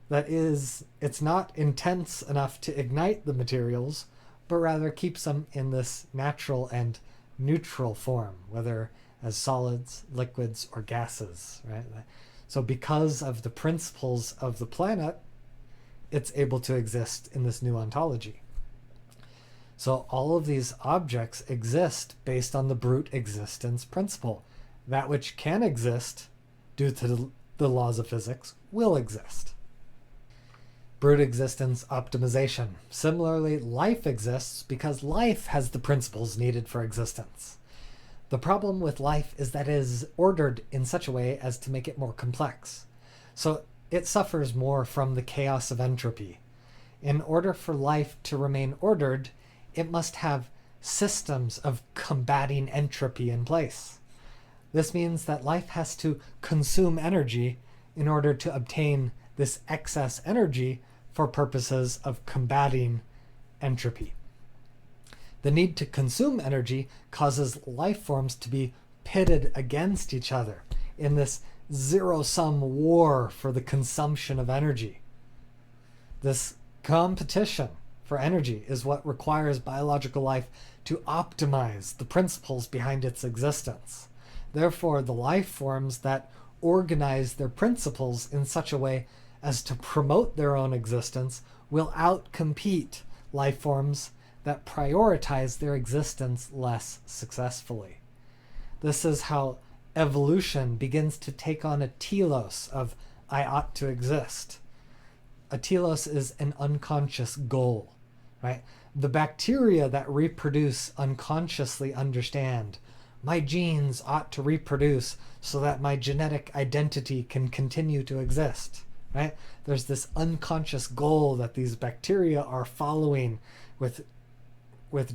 that is, it's not intense enough to ignite the materials, but rather keeps them in this natural and neutral form, whether as solids, liquids, or gases, right? So because of the principles of the planet, it's able to exist in this new ontology. So all of these objects exist based on the brute existence principle. That which can exist due to the laws of physics will exist. Brute existence optimization. Similarly, life exists because life has the principles needed for existence. The problem with life is that it is ordered in such a way as to make it more complex. So it suffers more from the chaos of entropy. In order for life to remain ordered, it must have systems of combating entropy in place. This means that life has to consume energy in order to obtain this excess energy for purposes of combating entropy. The need to consume energy causes life forms to be pitted against each other in this zero-sum war for the consumption of energy. This competition for energy is what requires biological life to optimize the principles behind its existence. Therefore, the life forms that organize their principles in such a way as to promote their own existence will outcompete life forms that prioritize their existence less successfully. This is how evolution begins to take on a telos of I ought to exist. A telos is an unconscious goal, right? The bacteria that reproduce unconsciously understand my genes ought to reproduce so that my genetic identity can continue to exist, right? There's this unconscious goal that these bacteria are following with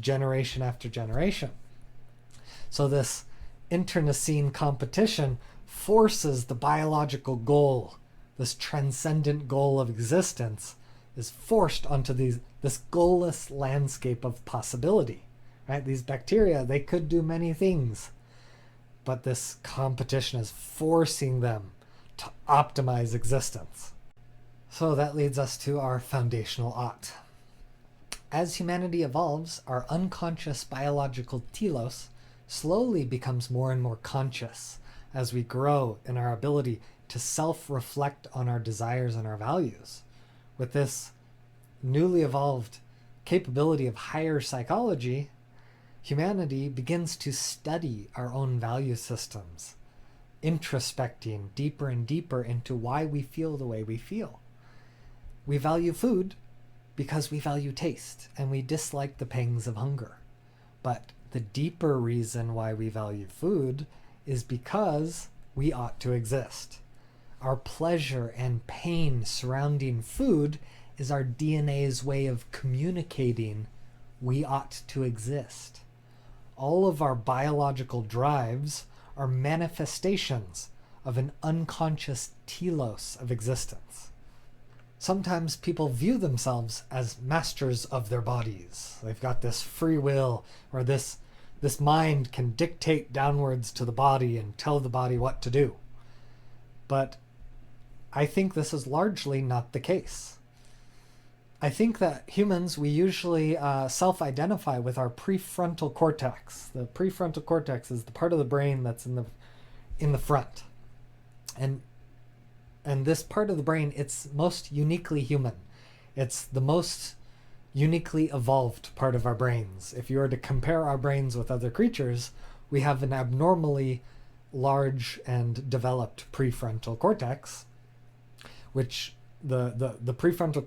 generation after generation. So this internecine competition forces the biological goal, this transcendent goal of existence, is forced onto this goalless landscape of possibility. Right? These bacteria, they could do many things, but this competition is forcing them to optimize existence. So that leads us to our foundational ought. As humanity evolves, our unconscious biological telos slowly becomes more and more conscious as we grow in our ability to self-reflect on our desires and our values. With this newly evolved capability of higher psychology, humanity begins to study our own value systems, introspecting deeper and deeper into why we feel the way we feel. We value food because we value taste, and we dislike the pangs of hunger. But the deeper reason why we value food is because we ought to exist. Our pleasure and pain surrounding food is our DNA's way of communicating we ought to exist. All of our biological drives are manifestations of an unconscious telos of existence. Sometimes people view themselves as masters of their bodies. They've got this free will, or this mind can dictate downwards to the body and tell the body what to do. But I think this is largely not the case. I think that humans, we usually self-identify with our prefrontal cortex. The prefrontal cortex is the part of the brain that's in the front. And this part of the brain, it's most uniquely human. It's the most uniquely evolved part of our brains. If you were to compare our brains with other creatures, we have an abnormally large and developed prefrontal cortex, which the prefrontal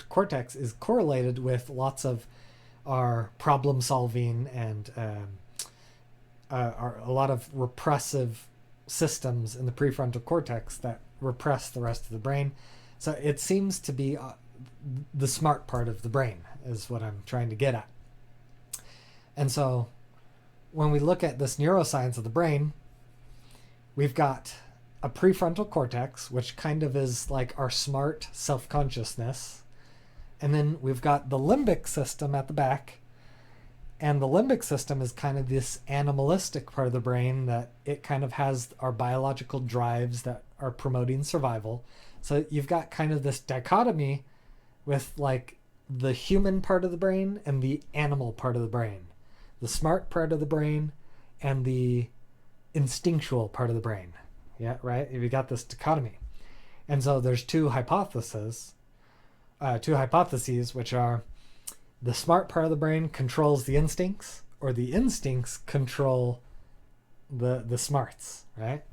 cortex is correlated with lots of our problem solving and a lot of repressive systems in the prefrontal cortex that repress the rest of the brain. So it seems to be the smart part of the brain is what I'm trying to get at. And so when we look at this neuroscience of the brain, we've got a prefrontal cortex, which kind of is like our smart self-consciousness. And then we've got the limbic system at the back. And the limbic system is kind of this animalistic part of the brain that it kind of has our biological drives that are promoting survival. So you've got kind of this dichotomy with like the human part of the brain and the animal part of the brain. The smart part of the brain and the instinctual part of the brain. Yeah, right? You got this dichotomy. And so there's two hypotheses, which are the smart part of the brain controls the instincts, or the instincts control the smarts, right?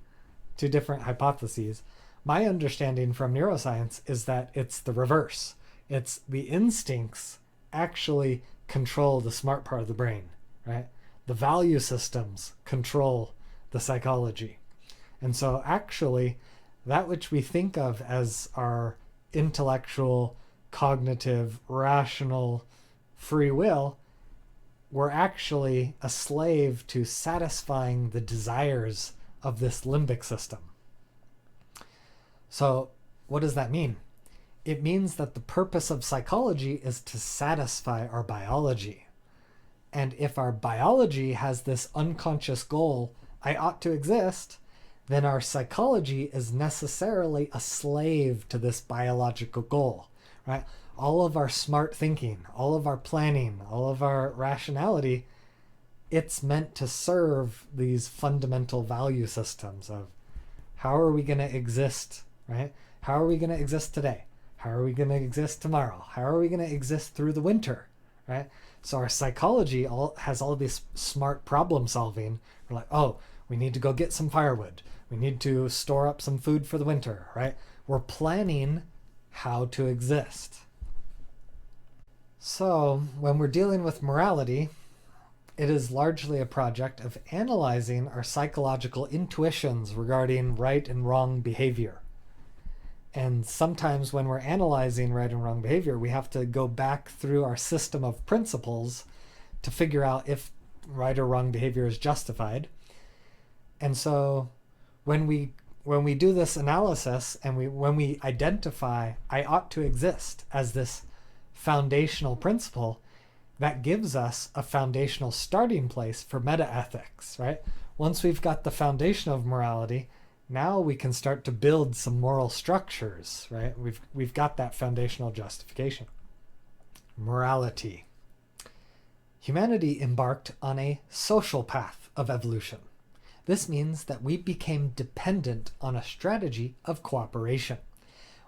Two different hypotheses. My understanding from neuroscience is that it's the reverse. It's the instincts actually control the smart part of the brain, right? The value systems control the psychology. And so actually, that which we think of as our intellectual, cognitive, rational free will, we're actually a slave to satisfying the desires of this limbic system. So what does that mean? It means that the purpose of psychology is to satisfy our biology. And if our biology has this unconscious goal, I ought to exist, then our psychology is necessarily a slave to this biological goal, right? All of our smart thinking, all of our planning, all of our rationality, it's meant to serve these fundamental value systems of how are we going to exist, right? How are we going to exist today? How are we going to exist tomorrow? How are we going to exist through the winter, right? So our psychology has all this smart problem solving. We're like, oh, we need to go get some firewood. We need to store up some food for the winter, right? We're planning how to exist. So when we're dealing with morality, it is largely a project of analyzing our psychological intuitions regarding right and wrong behavior. And sometimes when we're analyzing right and wrong behavior, we have to go back through our system of principles to figure out if right or wrong behavior is justified. And so when we do this analysis and when we identify I ought to exist as this foundational principle, that gives us a foundational starting place for meta-ethics, right? Once we've got the foundation of morality, now we can start to build some moral structures, right? We've got that foundational justification. Morality. Humanity embarked on a social path of evolution. This means that we became dependent on a strategy of cooperation.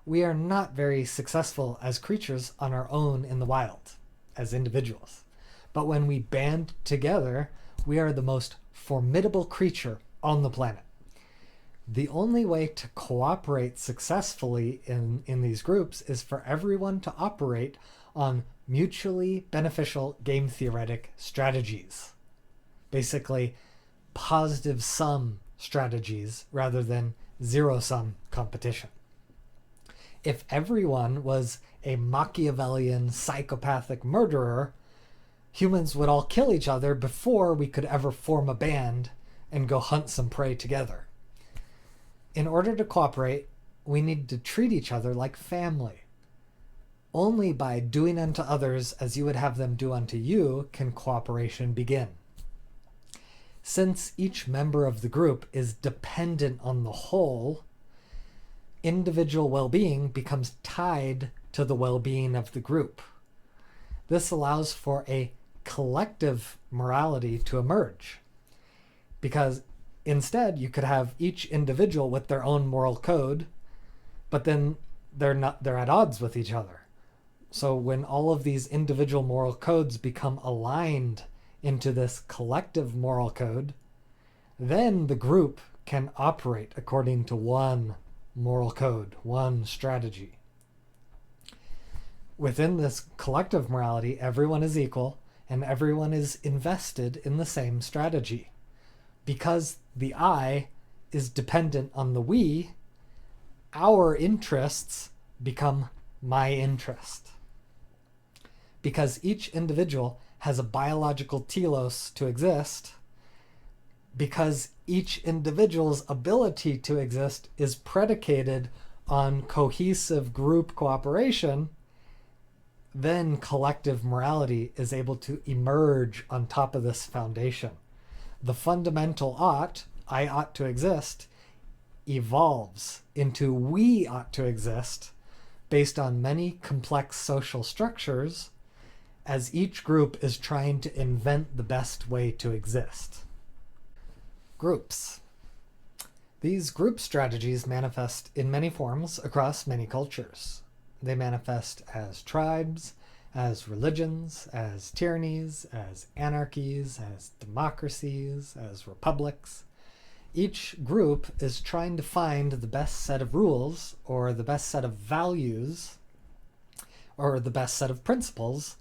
We are not very successful as creatures on our own in the wild, as individuals. But when we band together, we are the most formidable creature on the planet. The only way to cooperate successfully in these groups is for everyone to operate on mutually beneficial game theoretic strategies. Basically, positive sum strategies rather than zero-sum competition. If everyone was a Machiavellian psychopathic murderer, humans would all kill each other before we could ever form a band and go hunt some prey together. In order to cooperate, we need to treat each other like family. Only by doing unto others as you would have them do unto you can cooperation begin. Since each member of the group is dependent on the whole, individual well-being becomes tied to the well-being of the group. This allows for a collective morality to emerge, because instead you could have each individual with their own moral code, but then they're at odds with each other. So when all of these individual moral codes become aligned into this collective moral code, then the group can operate according to one moral code, one strategy. Within this collective morality, everyone is equal and everyone is invested in the same strategy. Because the I is dependent on the we, our interests become my interest. Because each individual has a biological telos to exist, because each individual's ability to exist is predicated on cohesive group cooperation, then collective morality is able to emerge on top of this foundation. The fundamental ought, I ought to exist, evolves into we ought to exist based on many complex social structures as each group is trying to invent the best way to exist. Groups. These group strategies manifest in many forms across many cultures. They manifest as tribes, as religions, as tyrannies, as anarchies, as democracies, as republics. Each group is trying to find the best set of rules, or the best set of values, or the best set of principles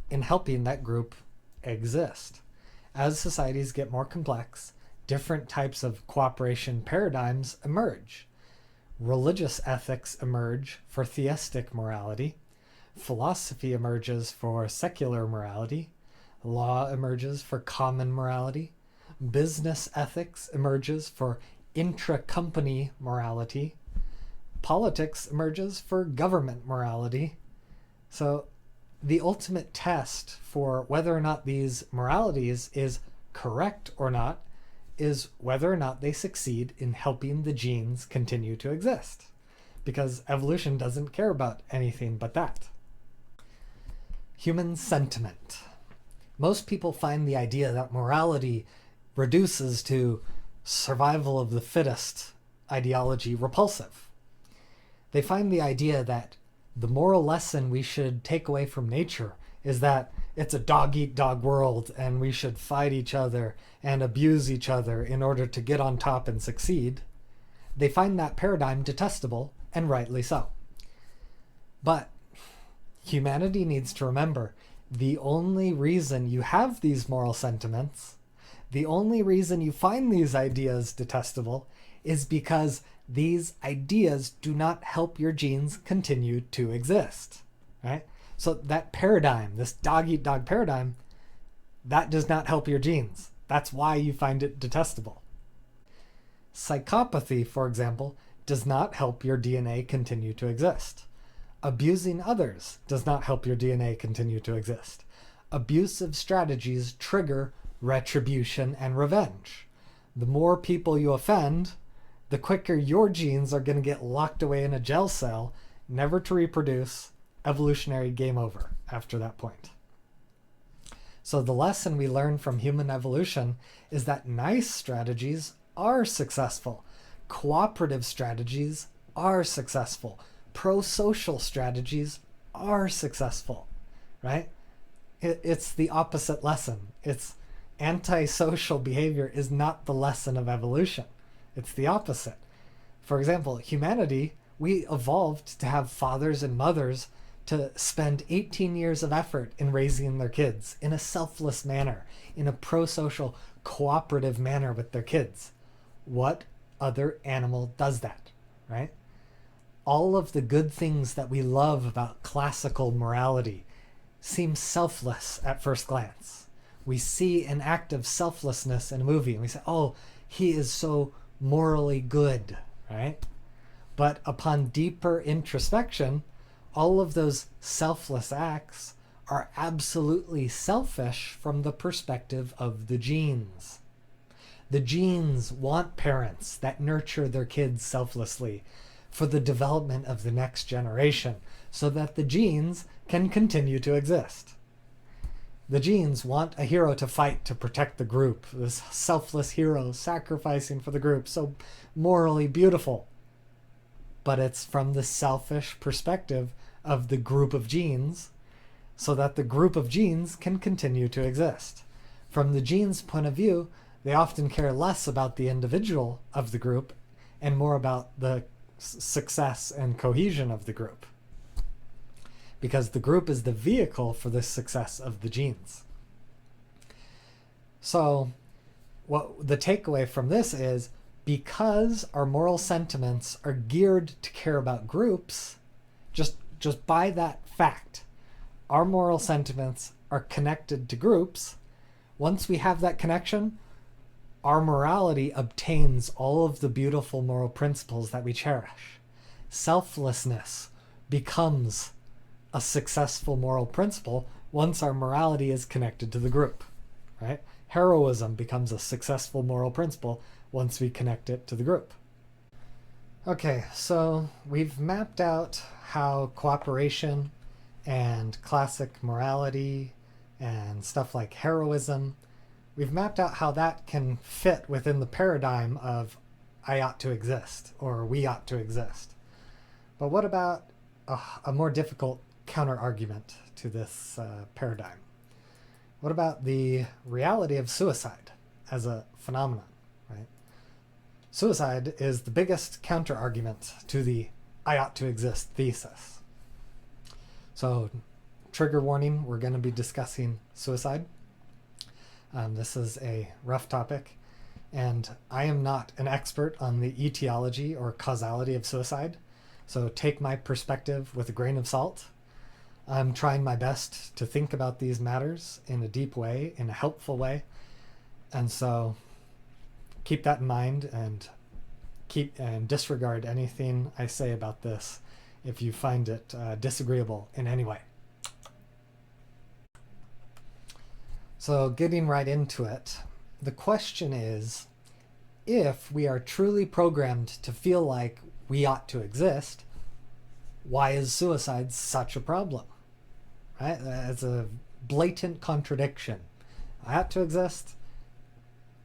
in helping that group exist. As societies get more complex, different types of cooperation paradigms emerge. Religious ethics emerge for theistic morality. Philosophy emerges for secular morality. Law emerges for common morality. Business ethics emerges for intra-company morality. Politics emerges for government morality. So the ultimate test for whether or not these moralities is correct or not is whether or not they succeed in helping the genes continue to exist. Because evolution doesn't care about anything but that. Human sentiment. Most people find the idea that morality reduces to survival of the fittest ideology repulsive. They find the idea that the moral lesson we should take away from nature is that it's a dog-eat-dog world and we should fight each other and abuse each other in order to get on top and succeed. They find that paradigm detestable, and rightly so. But humanity needs to remember the only reason you have these moral sentiments, the only reason you find these ideas detestable, is because these ideas do not help your genes continue to exist, right? So that paradigm, this dog-eat-dog paradigm, that does not help your genes. That's why you find it detestable. Psychopathy, for example, does not help your DNA continue to exist. Abusing others does not help your DNA continue to exist. Abusive strategies trigger retribution and revenge. The more people you offend, the quicker your genes are going to get locked away in a gel cell, never to reproduce, evolutionary game over after that point. So the lesson we learn from human evolution is that nice strategies are successful. Cooperative strategies are successful. Pro-social strategies are successful, right? It's the opposite lesson. It's antisocial behavior is not the lesson of evolution. It's the opposite. For example, humanity, we evolved to have fathers and mothers to spend 18 years of effort in raising their kids in a selfless manner, in a pro-social, cooperative manner with their kids. What other animal does that, right? All of the good things that we love about classical morality seem selfless at first glance. We see an act of selflessness in a movie and we say, oh, he is so morally good, right? But upon deeper introspection, all of those selfless acts are absolutely selfish from the perspective of the genes. The genes want parents that nurture their kids selflessly for the development of the next generation so that the genes can continue to exist. The genes want a hero to fight to protect the group, this selfless hero sacrificing for the group, so morally beautiful. But it's from the selfish perspective of the group of genes so that the group of genes can continue to exist. From the genes' point of view, they often care less about the individual of the group and more about the success and cohesion of the group, because the group is the vehicle for the success of the genes. So what the takeaway from this is, because our moral sentiments are geared to care about groups, just by that fact, our moral sentiments are connected to groups. Once we have that connection, our morality obtains all of the beautiful moral principles that we cherish. Selflessness becomes a successful moral principle once our morality is connected to the group, right? Heroism becomes a successful moral principle once we connect it to the group. Okay, so we've mapped out how cooperation and classic morality and stuff like heroism, we've mapped out how that can fit within the paradigm of I ought to exist or we ought to exist. But what about a more difficult counter-argument to this paradigm? What about the reality of suicide as a phenomenon, right? Suicide is the biggest counter-argument to the I ought to exist thesis. So, trigger warning, we're going to be discussing suicide. This is a rough topic, and I am not an expert on the etiology or causality of suicide, so take my perspective with a grain of salt. I'm trying my best to think about these matters in a deep way, in a helpful way, and so keep that in mind and disregard anything I say about this if you find it disagreeable in any way. So getting right into it, the question is, if we are truly programmed to feel like we ought to exist, why is suicide such a problem? Right? It's a blatant contradiction. I ought to exist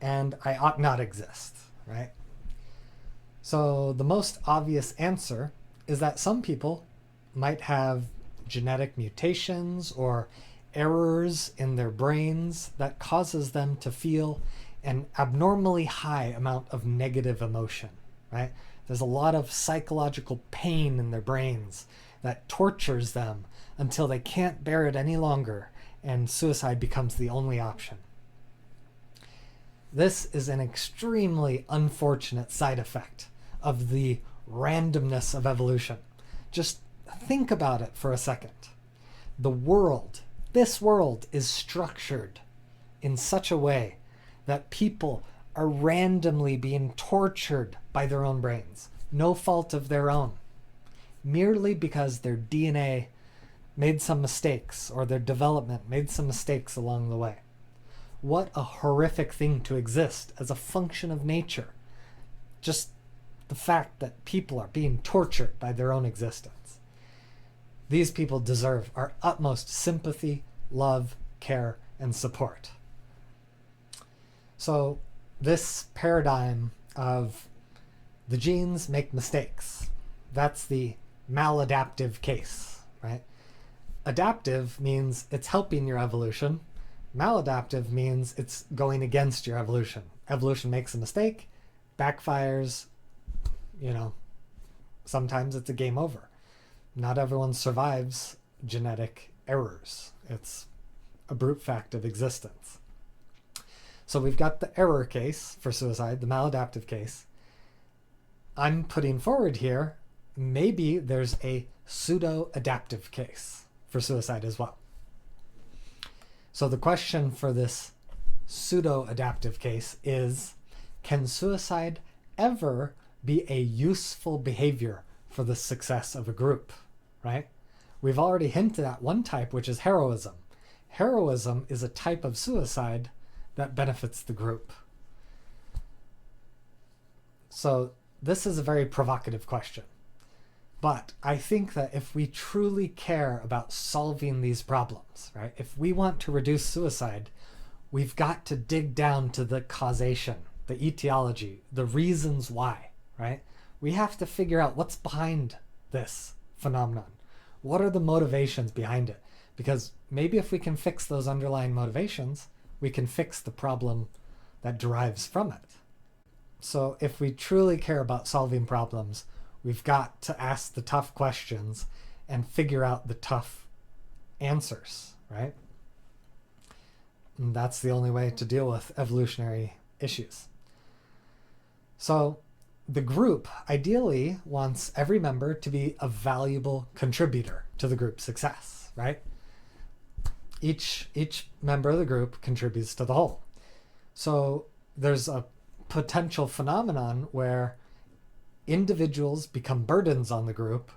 and I ought not exist, right? So the most obvious answer is that some people might have genetic mutations or errors in their brains that causes them to feel an abnormally high amount of negative emotion, right? There's a lot of psychological pain in their brains that tortures them until they can't bear it any longer and suicide becomes the only option. This is an extremely unfortunate side effect of the randomness of evolution. Just think about it for a second. The world, this world is structured in such a way that people are randomly being tortured by their own brains, no fault of their own, merely because their DNA made some mistakes or their development made some mistakes along the way. What a horrific thing to exist as a function of nature. Just the fact that people are being tortured by their own existence. These people deserve our utmost sympathy, love, care, and support. So this paradigm of the genes make mistakes, that's the maladaptive case, right? Adaptive means it's helping your evolution. Maladaptive means it's going against your evolution. Evolution makes a mistake, backfires, sometimes it's a game over. Not everyone survives genetic errors. It's a brute fact of existence. So we've got the error case for suicide, the maladaptive case. I'm putting forward here, maybe there's a pseudo-adaptive case for suicide as well. So the question for this pseudo-adaptive case is, can suicide ever be a useful behavior for the success of a group, right? We've already hinted at one type, which is heroism. Heroism is a type of suicide that benefits the group. So this is a very provocative question. But I think that if we truly care about solving these problems, right, if we want to reduce suicide, we've got to dig down to the causation, the etiology, the reasons why, right? We have to figure out what's behind this phenomenon. What are the motivations behind it? Because maybe if we can fix those underlying motivations, we can fix the problem that derives from it. So if we truly care about solving problems, we've got to ask the tough questions and figure out the tough answers, right? And that's the only way to deal with evolutionary issues. So the group ideally wants every member to be a valuable contributor to the group's success, right? Each member of the group contributes to the whole. So there's a potential phenomenon where individuals become burdens on the group,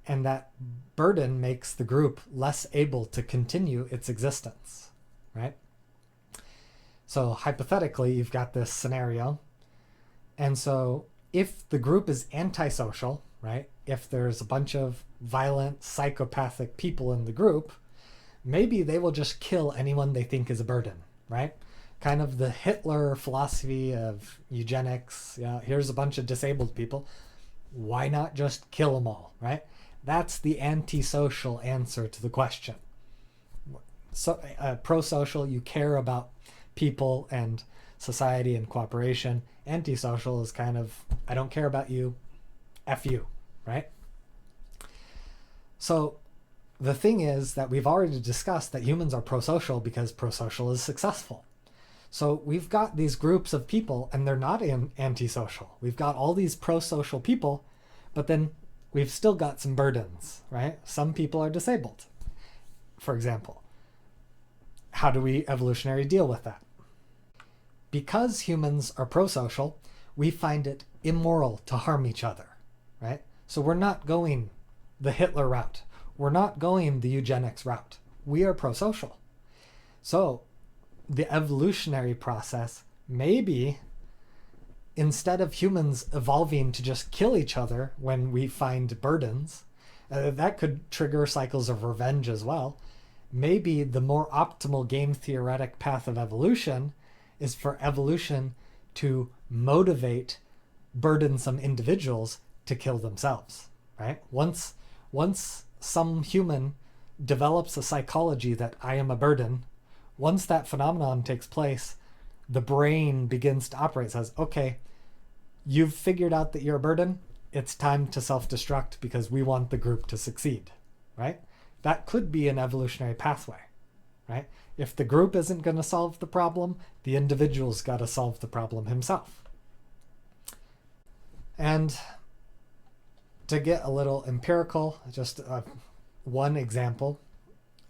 and that burden makes the group less able to continue its existence, right? So hypothetically, you've got this scenario. And so if the group is antisocial, right? If there's a bunch of violent, psychopathic people in the group, maybe they will just kill anyone they think is a burden, right? Kind of the Hitler philosophy of eugenics. Yeah, here's a bunch of disabled people. Why not just kill them all, right? That's the antisocial answer to the question. So, pro-social, you care about people and society and cooperation. Antisocial is kind of, I don't care about you, F you, right? So the thing is that we've already discussed that humans are pro-social because pro-social is successful. So we've got these groups of people and they're not antisocial. We've got all these pro-social people, but then we've still got some burdens, right? Some people are disabled, for example. How do we evolutionarily deal with that? Because humans are pro-social, we find it immoral to harm each other, right? So we're not going the Hitler route. We're not going the eugenics route. We are pro-social. So the evolutionary process, maybe instead of humans evolving to just kill each other when we find burdens, that could trigger cycles of revenge as well. Maybe the more optimal game theoretic path of evolution is for evolution to motivate burdensome individuals to kill themselves, right? Once some human develops a psychology that I am a burden, once that phenomenon takes place, the brain begins to operate, says, okay, you've figured out that you're a burden, it's time to self-destruct because we want the group to succeed, right? That could be an evolutionary pathway, right? If the group isn't going to solve the problem, the individual's got to solve the problem himself. And to get a little empirical, just one example,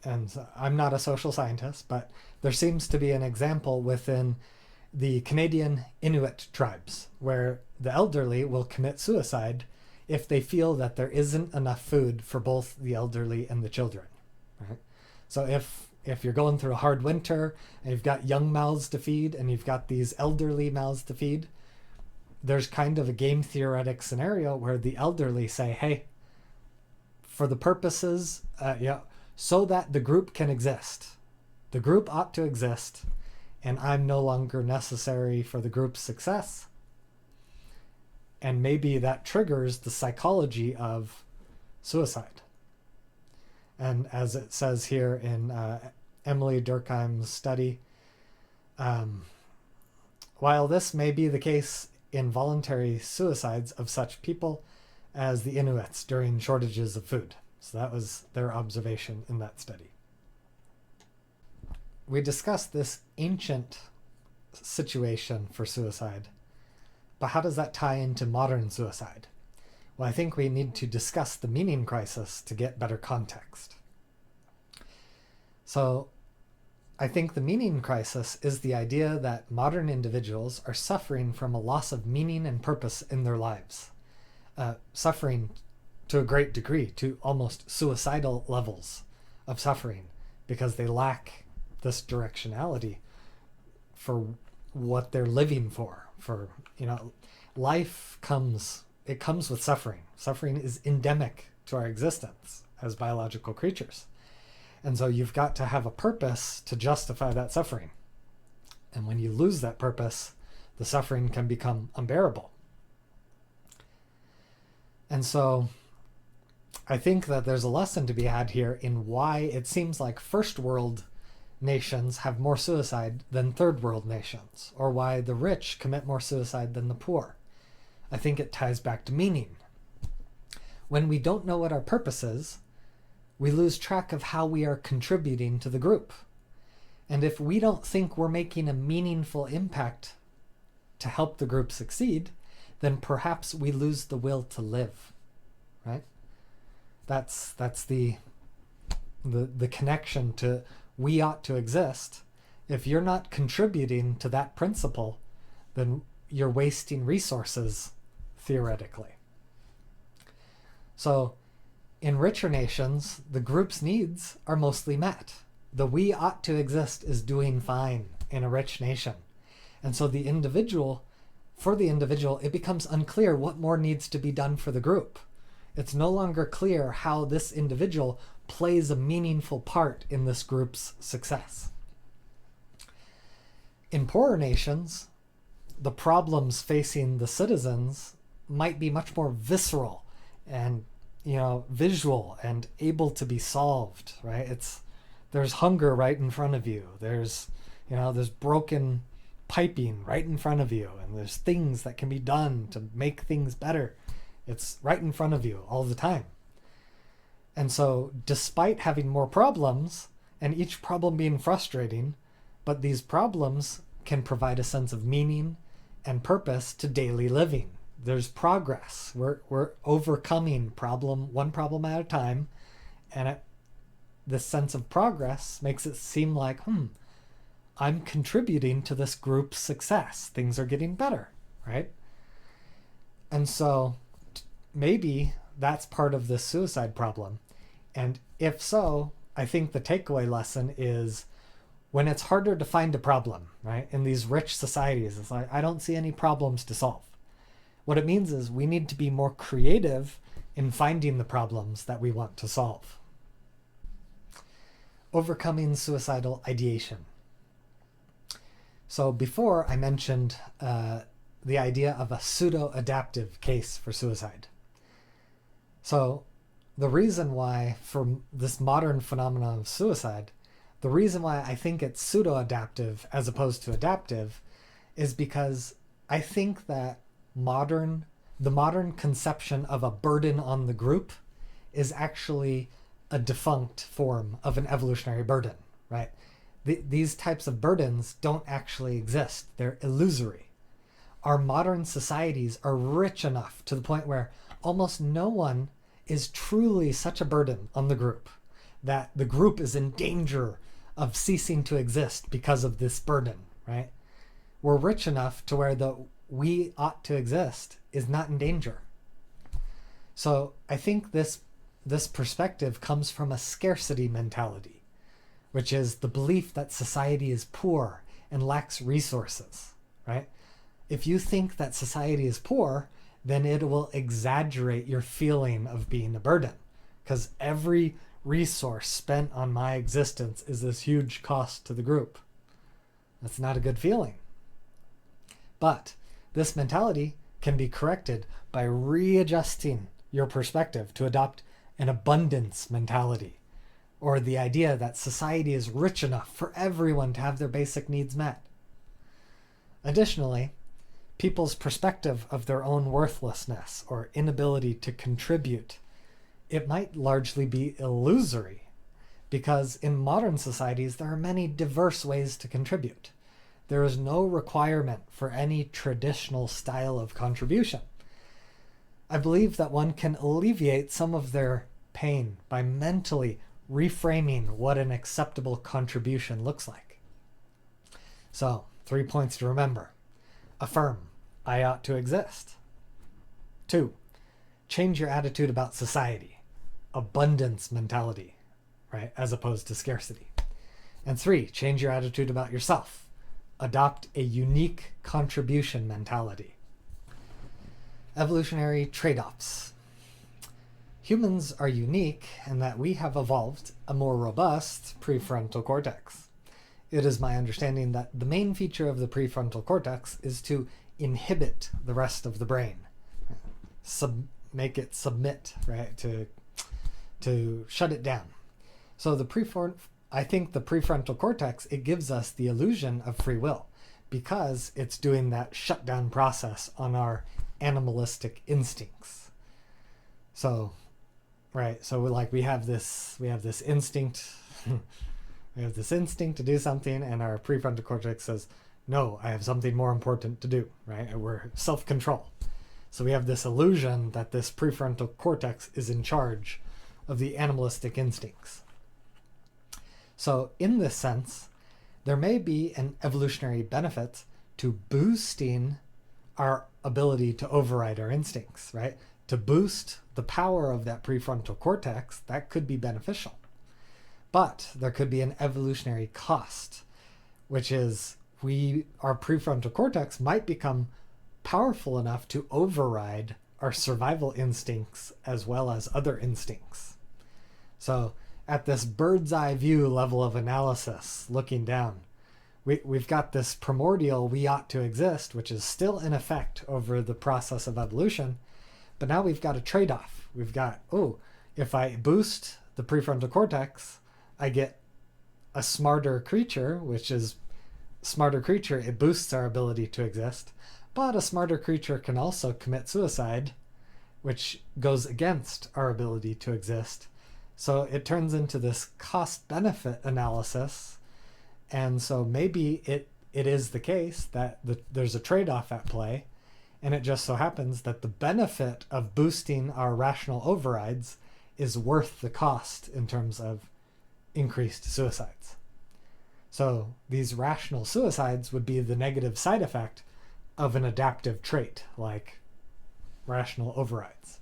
and I'm not a social scientist, but there seems to be an example within the Canadian Inuit tribes where the elderly will commit suicide if they feel that there isn't enough food for both the elderly and the children, right? So if you're going through a hard winter and you've got young mouths to feed and you've got these elderly mouths to feed, there's kind of a game theoretic scenario where the elderly say, hey, for the purposes, so that the group can exist, the group ought to exist, and I'm no longer necessary for the group's success. And maybe that triggers the psychology of suicide. And as it says here in Emily Durkheim's study, while this may be the case in voluntary suicides of such people as the Inuits during shortages of food. So that was their observation in that study. We discussed this ancient situation for suicide, but how does that tie into modern suicide? Well, I think we need to discuss the meaning crisis to get better context. So I think the meaning crisis is the idea that modern individuals are suffering from a loss of meaning and purpose in their lives, suffering to a great degree, to almost suicidal levels of suffering, because they lack this directionality for what they're living for. Life comes with suffering. Suffering is endemic to our existence as biological creatures. And so you've got to have a purpose to justify that suffering. And when you lose that purpose, the suffering can become unbearable. And so I think that there's a lesson to be had here in why it seems like first world nations have more suicide than third world nations, or why the rich commit more suicide than the poor. I think it ties back to meaning. When we don't know what our purpose is, we lose track of how we are contributing to the group. And if we don't think we're making a meaningful impact to help the group succeed, then perhaps we lose the will to live, right? That's the connection to we ought to exist. If you're not contributing to that principle, then you're wasting resources, theoretically. So in richer nations, the group's needs are mostly met. The we ought to exist is doing fine in a rich nation. And so for the individual, it becomes unclear what more needs to be done for the group. It's no longer clear how this individual plays a meaningful part in this group's success. In poorer nations, the problems facing the citizens might be much more visceral and visual and able to be solved, right? There's hunger right in front of you. There's broken piping right in front of you, and there's things that can be done to make things better. It's right in front of you all the time. And so despite having more problems, and each problem being frustrating, but these problems can provide a sense of meaning and purpose to daily living. There's progress. We're overcoming one problem at a time, and this sense of progress makes it seem like, I'm contributing to this group's success. Things are getting better, right? And so maybe that's part of this suicide problem. And if so, I think the takeaway lesson is when it's harder to find a problem, right? In these rich societies, it's like, I don't see any problems to solve. What it means is we need to be more creative in finding the problems that we want to solve. Overcoming suicidal ideation. So before I mentioned the idea of a pseudo-adaptive case for suicide. So the reason why for this modern phenomenon of suicide, the reason why I think it's pseudo-adaptive as opposed to adaptive is because I think that the modern conception of a burden on the group is actually a defunct form of an evolutionary burden, right? These types of burdens don't actually exist. They're illusory. Our modern societies are rich enough to the point where almost no one is truly such a burden on the group that the group is in danger of ceasing to exist because of this burden, right? We're rich enough to where the we ought to exist is not in danger. So I think this perspective comes from a scarcity mentality, which is the belief that society is poor and lacks resources, right? If you think that society is poor, then it will exaggerate your feeling of being a burden, because every resource spent on my existence is this huge cost to the group. That's not a good feeling. But this mentality can be corrected by readjusting your perspective to adopt an abundance mentality, or the idea that society is rich enough for everyone to have their basic needs met. Additionally, people's perspective of their own worthlessness or inability to contribute, it might largely be illusory, because in modern societies there are many diverse ways to contribute. There is no requirement for any traditional style of contribution. I believe that one can alleviate some of their pain by mentally reframing what an acceptable contribution looks like. So, 3 points to remember. Affirm, I ought to exist. 2, change your attitude about society. Abundance mentality, right, as opposed to scarcity. And 3, change your attitude about yourself. Adopt a unique contribution mentality. Evolutionary trade-offs. Humans are unique in that we have evolved a more robust prefrontal cortex. It is my understanding that the main feature of the prefrontal cortex is to inhibit the rest of the brain. Make it submit, right, to shut it down. So I think the prefrontal cortex, it gives us the illusion of free will because it's doing that shutdown process on our animalistic instincts. So, right, so we have this instinct, we have this instinct to do something, and our prefrontal cortex says, no, I have something more important to do, right? And we're self-control. So we have this illusion that this prefrontal cortex is in charge of the animalistic instincts. So in this sense, there may be an evolutionary benefit to boosting our ability to override our instincts, right? To boost the power of that prefrontal cortex, that could be beneficial. But there could be an evolutionary cost, which is our prefrontal cortex might become powerful enough to override our survival instincts as well as other instincts. So at this bird's eye view level of analysis, looking down, we've got this primordial we ought to exist, which is still in effect over the process of evolution. But now we've got a trade-off. We've got, if I boost the prefrontal cortex, I get a smarter creature, it boosts our ability to exist. But a smarter creature can also commit suicide, which goes against our ability to exist. So it turns into this cost-benefit analysis. And so maybe it is the case that there's a trade-off at play, and it just so happens that the benefit of boosting our rational overrides is worth the cost in terms of increased suicides. So these rational suicides would be the negative side effect of an adaptive trait like rational overrides.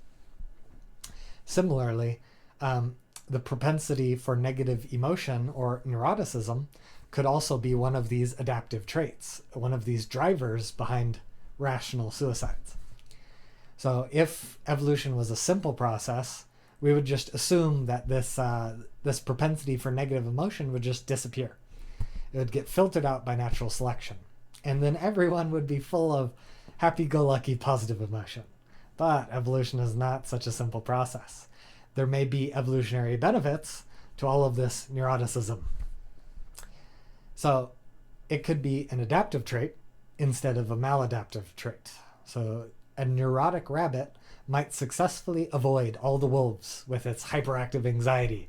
Similarly, the propensity for negative emotion or neuroticism could also be one of these adaptive traits, one of these drivers behind rational suicides. So if evolution was a simple process, we would just assume that this propensity for negative emotion would just disappear. It would get filtered out by natural selection. And then everyone would be full of happy-go-lucky positive emotion. But evolution is not such a simple process. There may be evolutionary benefits to all of this neuroticism. So it could be an adaptive trait instead of a maladaptive trait. So a neurotic rabbit might successfully avoid all the wolves with its hyperactive anxiety,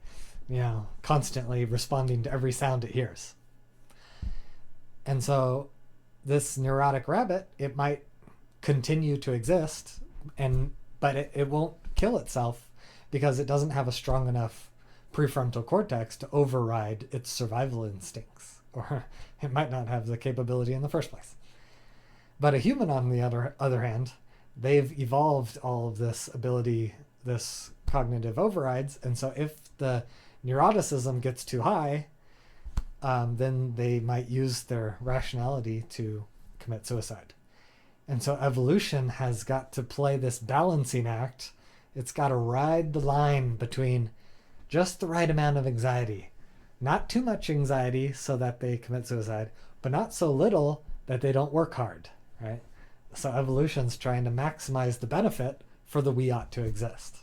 constantly responding to every sound it hears. And so this neurotic rabbit, it might continue to exist, but it won't kill itself because it doesn't have a strong enough prefrontal cortex to override its survival instincts, or it might not have the capability in the first place. But a human, on the other hand, they've evolved all of this ability, this cognitive overrides, and so if the neuroticism gets too high, then they might use their rationality to commit suicide. And so evolution has got to play this balancing act. It's got to ride the line between just the right amount of anxiety. Not too much anxiety so that they commit suicide, but not so little that they don't work hard, right? So evolution's trying to maximize the benefit for the we ought to exist.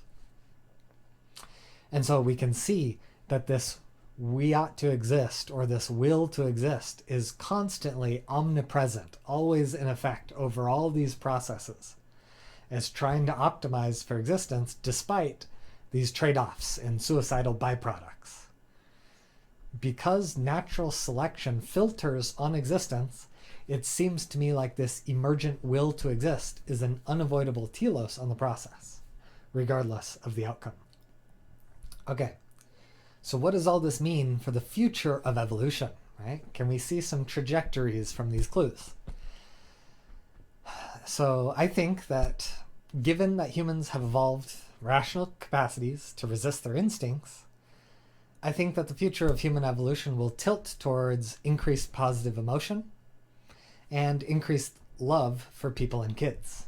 And so we can see that this we ought to exist, or this will to exist, is constantly omnipresent, always in effect over all these processes, as trying to optimize for existence despite these trade-offs and suicidal byproducts. Because natural selection filters on existence, it seems to me like this emergent will to exist is an unavoidable telos on the process, regardless of the outcome. Okay, so what does all this mean for the future of evolution, right? Can we see some trajectories from these clues? So I think that given that humans have evolved rational capacities to resist their instincts, I think that the future of human evolution will tilt towards increased positive emotion and increased love for people and kids.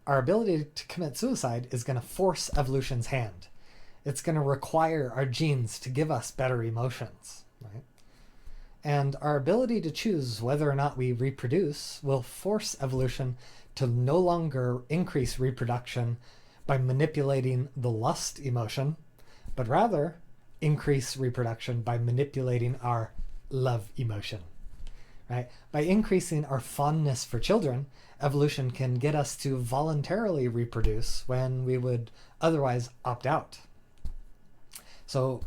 Our ability to commit suicide is going to force evolution's hand. It's going to require our genes to give us better emotions, right? And our ability to choose whether or not we reproduce will force evolution to no longer increase reproduction by manipulating the lust emotion, but rather increase reproduction by manipulating our love emotion, right? By increasing our fondness for children, evolution can get us to voluntarily reproduce when we would otherwise opt out. So,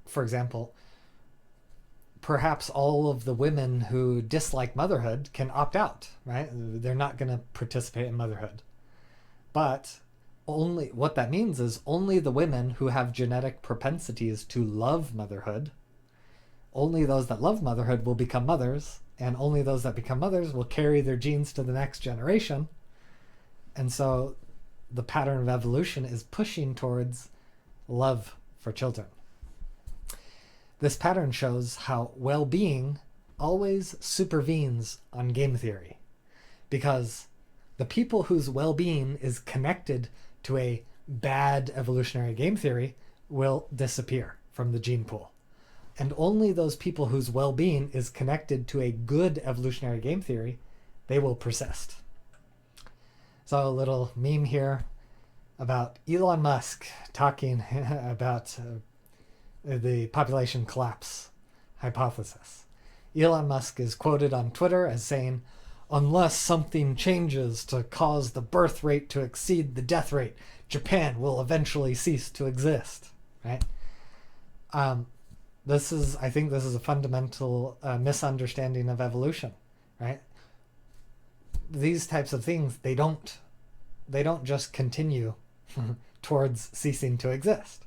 for example, perhaps all of the women who dislike motherhood can opt out, right? They're not going to participate in motherhood. But only what that means is only the women who have genetic propensities to love motherhood, only those that love motherhood will become mothers, and only those that become mothers will carry their genes to the next generation. And so the pattern of evolution is pushing towards love for children. This pattern shows how well-being always supervenes on game theory, because the people whose well-being is connected to a bad evolutionary game theory will disappear from the gene pool. And only those people whose well-being is connected to a good evolutionary game theory, they will persist. So a little meme here about Elon Musk talking about the population collapse hypothesis. Elon Musk is quoted on Twitter as saying, "Unless something changes to cause the birth rate to exceed the death rate, Japan will eventually cease to exist," right? I think this is a fundamental misunderstanding of evolution, right? These types of things, they don't just continue towards ceasing to exist.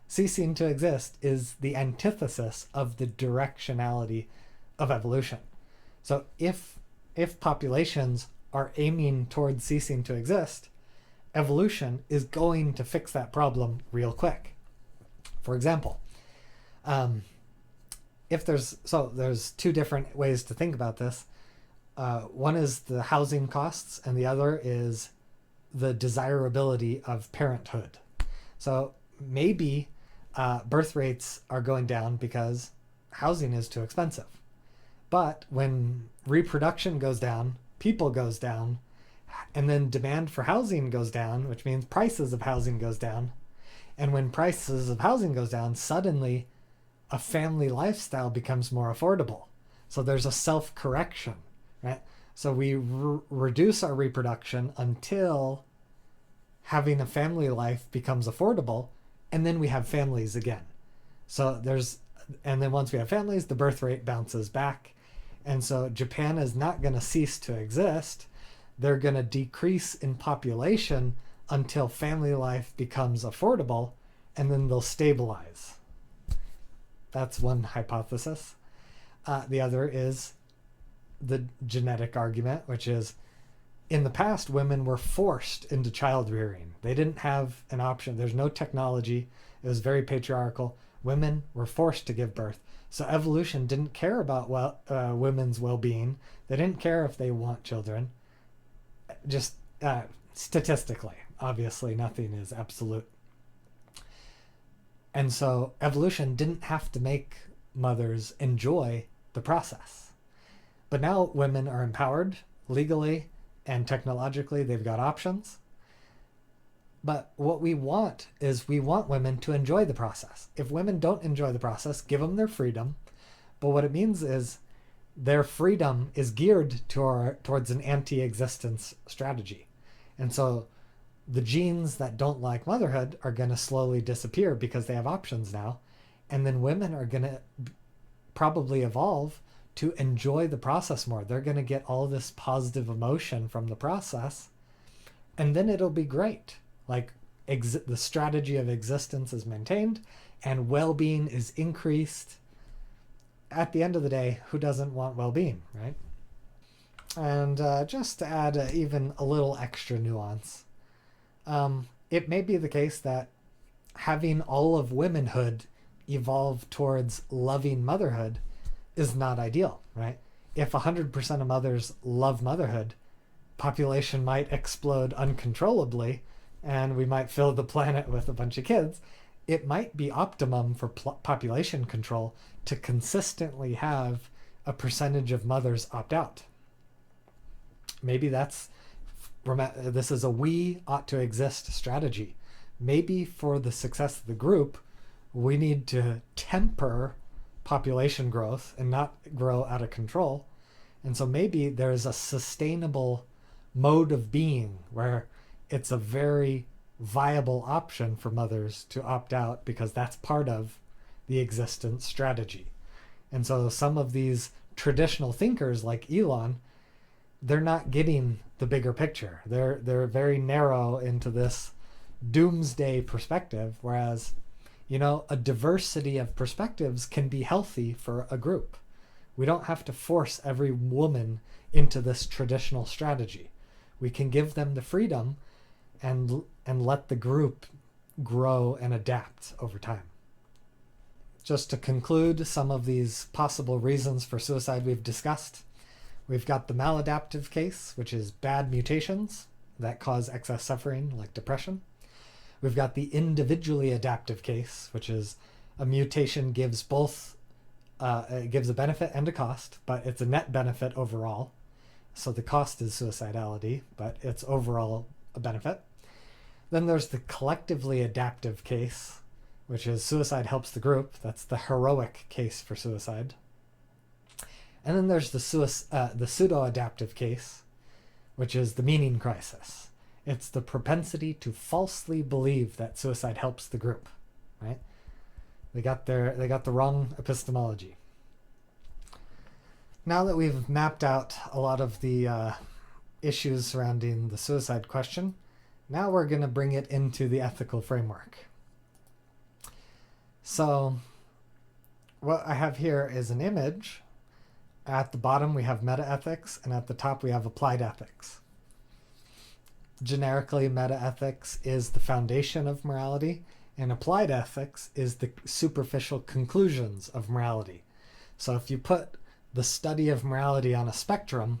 Ceasing to exist is the antithesis of the directionality of evolution. So if populations are aiming towards ceasing to exist, evolution is going to fix that problem real quick. For example, there's two different ways to think about this. One is the housing costs, and the other is the desirability of parenthood. So maybe birth rates are going down because housing is too expensive. But when reproduction goes down, people goes down, and then demand for housing goes down, which means prices of housing goes down. And when prices of housing goes down, suddenly a family lifestyle becomes more affordable. So there's a self-correction, right? So we reduce our reproduction until having a family life becomes affordable, and then we have families again. And then once we have families, the birth rate bounces back. And so Japan is not going to cease to exist. They're going to decrease in population until family life becomes affordable, and then they'll stabilize. That's one hypothesis. The other is the genetic argument, which is in the past, women were forced into child rearing. They didn't have an option. There's no technology. It was very patriarchal. Women were forced to give birth. So evolution didn't care about women's well-being. They didn't care if they want children. Just statistically, obviously, nothing is absolute. And so evolution didn't have to make mothers enjoy the process. But now women are empowered legally and technologically. They've got options. But what we want is we want women to enjoy the process. If women don't enjoy the process, give them their freedom. But what it means is their freedom is geared towards an anti-existence strategy. And so the genes that don't like motherhood are going to slowly disappear because they have options now. And then women are going to probably evolve to enjoy the process more. They're going to get all this positive emotion from the process. And then it'll be great. Like the strategy of existence is maintained and well-being is increased. At the end of the day, who doesn't want well-being, right? And just to add even a little extra nuance, it may be the case that having all of womanhood evolve towards loving motherhood is not ideal, right? If 100% of mothers love motherhood, population might explode uncontrollably and we might fill the planet with a bunch of kids. It might be optimum for population control to consistently have a percentage of mothers opt out. Maybe this is a we ought to exist strategy. Maybe for the success of the group, we need to temper population growth and not grow out of control. And so maybe there's a sustainable mode of being where it's a very viable option for mothers to opt out because that's part of the existence strategy. And so some of these traditional thinkers like Elon, they're not getting the bigger picture. They're very narrow into this doomsday perspective, whereas, a diversity of perspectives can be healthy for a group. We don't have to force every woman into this traditional strategy. We can give them the freedom and let the group grow and adapt over time. Just to conclude some of these possible reasons for suicide we've discussed, we've got the maladaptive case, which is bad mutations that cause excess suffering like depression. We've got the individually adaptive case, which is a mutation gives it gives a benefit and a cost, but it's a net benefit overall. So the cost is suicidality, but it's overall a benefit. Then there's the collectively adaptive case, which is suicide helps the group. That's the heroic case for suicide. And then there's the pseudo-adaptive case, which is the meaning crisis. It's the propensity to falsely believe that suicide helps the group, right? They got the wrong epistemology. Now that we've mapped out a lot of the issues surrounding the suicide question, now we're going to bring it into the ethical framework. So what I have here is an image. At the bottom we have meta-ethics, and at the top we have applied ethics. Generically, meta-ethics is the foundation of morality, and applied ethics is the superficial conclusions of morality. So if you put the study of morality on a spectrum,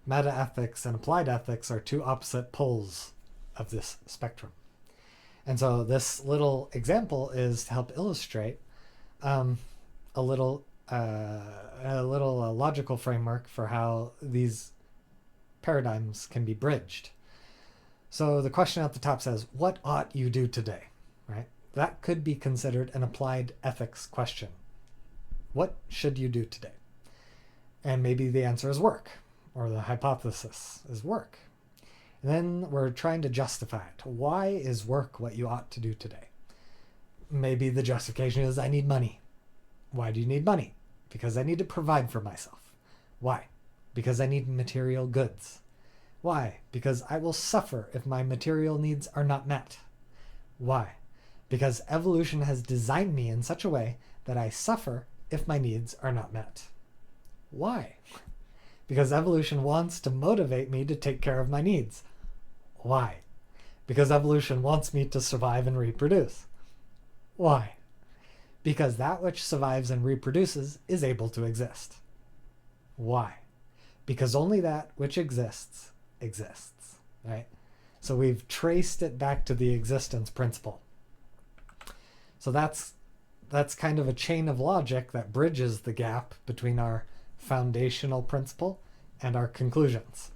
meta-ethics and applied ethics are two opposite poles of this spectrum. And so this little example is to help illustrate a little logical framework for how these paradigms can be bridged. So the question at the top says, what ought you do today? Right? That could be considered an applied ethics question. What should you do today? And maybe the answer is work, or the hypothesis is work. And then we're trying to justify it. Why is work what you ought to do today? Maybe the justification is I need money. Why do you need money? Because I need to provide for myself. Why? Because I need material goods. Why? Because I will suffer if my material needs are not met. Why? Because evolution has designed me in such a way that I suffer if my needs are not met. Why? Because evolution wants to motivate me to take care of my needs. Why? Because evolution wants me to survive and reproduce. Why? Because that which survives and reproduces is able to exist. Why? Because only that which exists, right? So we've traced it back to the existence principle. So that's kind of a chain of logic that bridges the gap between our foundational principle and our conclusions.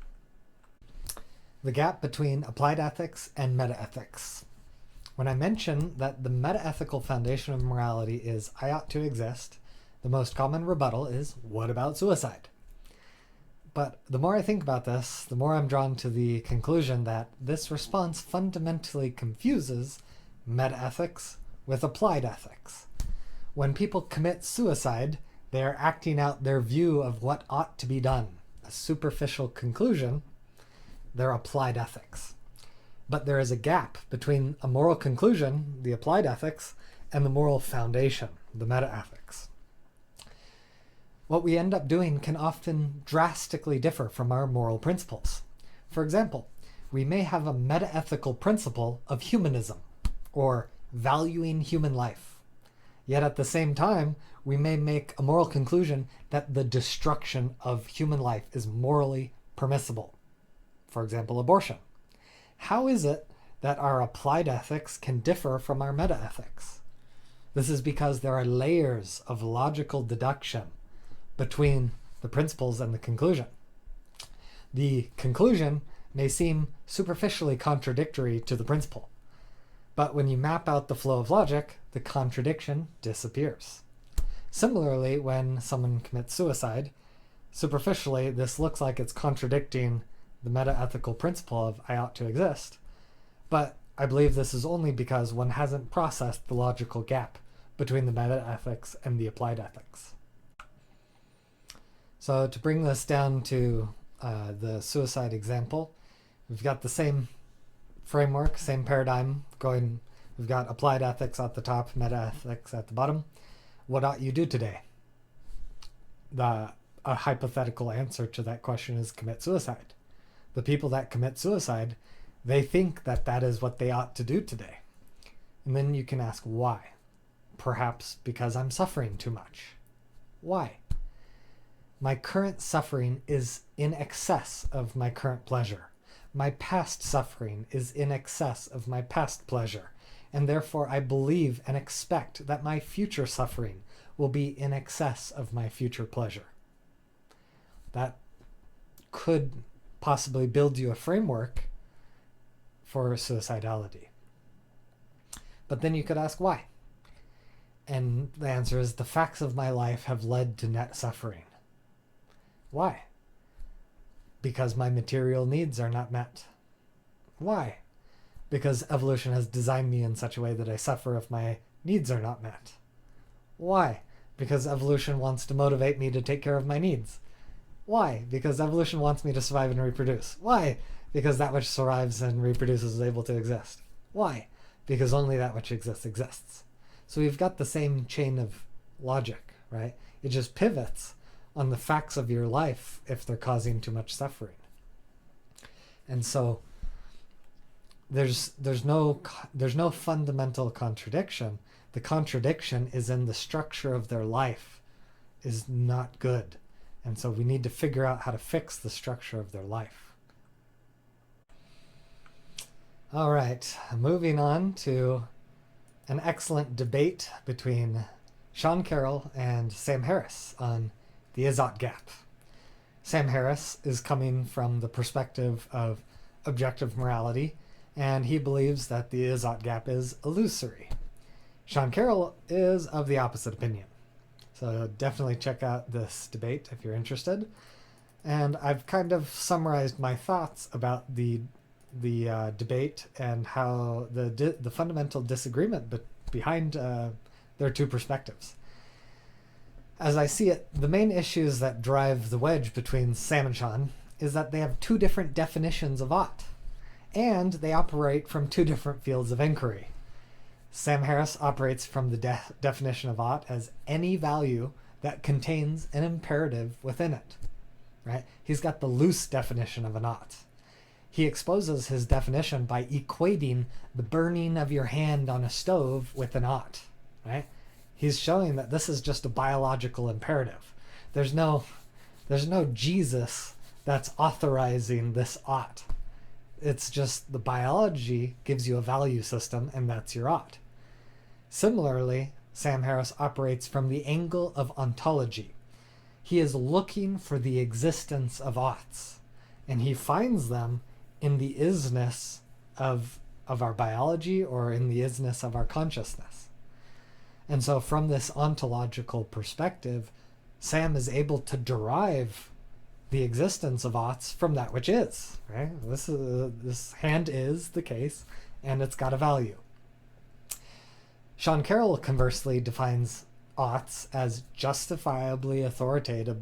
The gap between applied ethics and metaethics. When I mention that the metaethical foundation of morality is I ought to exist, the most common rebuttal is, what about suicide? But the more I think about this, the more I'm drawn to the conclusion that this response fundamentally confuses metaethics with applied ethics. When people commit suicide, they are acting out their view of what ought to be done, a superficial conclusion, their applied ethics. But there is a gap between a moral conclusion, the applied ethics, and the moral foundation, the metaethics. What we end up doing can often drastically differ from our moral principles. For example, we may have a metaethical principle of humanism, or valuing human life. Yet at the same time, we may make a moral conclusion that the destruction of human life is morally permissible. For example, abortion. How is it that our applied ethics can differ from our metaethics? This is because there are layers of logical deduction between the principles and the conclusion. The conclusion may seem superficially contradictory to the principle, but when you map out the flow of logic, the contradiction disappears. Similarly, when someone commits suicide, superficially this looks like it's contradicting the metaethical principle of I ought to exist, but I believe this is only because one hasn't processed the logical gap between the metaethics and the applied ethics. So to bring this down to the suicide example, we've got the same framework, same paradigm going. We've got applied ethics at the top, metaethics at the bottom. What ought you do today? A hypothetical answer to that question is commit suicide. The people that commit suicide, they think that that is what they ought to do today. And then you can ask why. Perhaps because I'm suffering too much. Why? My current suffering is in excess of my current pleasure. My past suffering is in excess of my past pleasure, and therefore I believe and expect that my future suffering will be in excess of my future pleasure. That could possibly build you a framework for suicidality. But then you could ask why. And the answer is the facts of my life have led to net suffering. Why? Because my material needs are not met. Why? Because evolution has designed me in such a way that I suffer if my needs are not met. Why? Because evolution wants to motivate me to take care of my needs. Why? Because evolution wants me to survive and reproduce. Why? Because that which survives and reproduces is able to exist. Why? Because only that which exists exists. So we've got the same chain of logic, right? It just pivots on the facts of your life if they're causing too much suffering. And so there's no fundamental contradiction. The contradiction is in the structure of their life is not good. And so we need to figure out how to fix the structure of their life. All right, moving on to an excellent debate between Sean Carroll and Sam Harris on the is-ought gap. Sam Harris is coming from the perspective of objective morality, and he believes that the is-ought gap is illusory. Sean Carroll is of the opposite opinion. So definitely check out this debate if you're interested. And I've kind of summarized my thoughts about the debate and how the fundamental disagreement behind their two perspectives. As I see it, the main issues that drive the wedge between Sam and Sean is that they have two different definitions of ought, and they operate from two different fields of inquiry. Sam Harris operates from the definition of ought as any value that contains an imperative within it, right? He's got the loose definition of an ought. He exposes his definition by equating the burning of your hand on a stove with an ought, right? He's showing that this is just a biological imperative. There's no Jesus that's authorizing this ought. It's just the biology gives you a value system, and that's your ought. Similarly, Sam Harris operates from the angle of ontology. He is looking for the existence of oughts, and he finds them in the isness of our biology or in the isness of our consciousness. And so from this ontological perspective, Sam is able to derive the existence of oughts from that which is, right? This hand is the case, and it's got a value. Sean Carroll, conversely, defines oughts as justifiably authoritative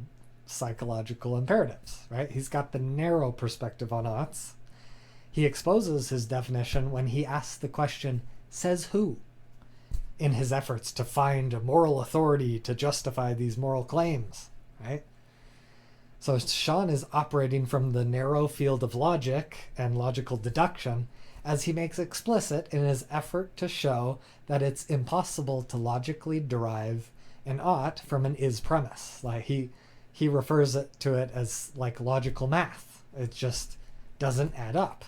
psychological imperatives, right? He's got the narrow perspective on oughts. He exposes his definition when he asks the question, says who? In his efforts to find a moral authority to justify these moral claims, right? So Sean is operating from the narrow field of logic and logical deduction as he makes explicit in his effort to show that it's impossible to logically derive an ought from an is premise. Like he refers to it as like logical math. It just doesn't add up.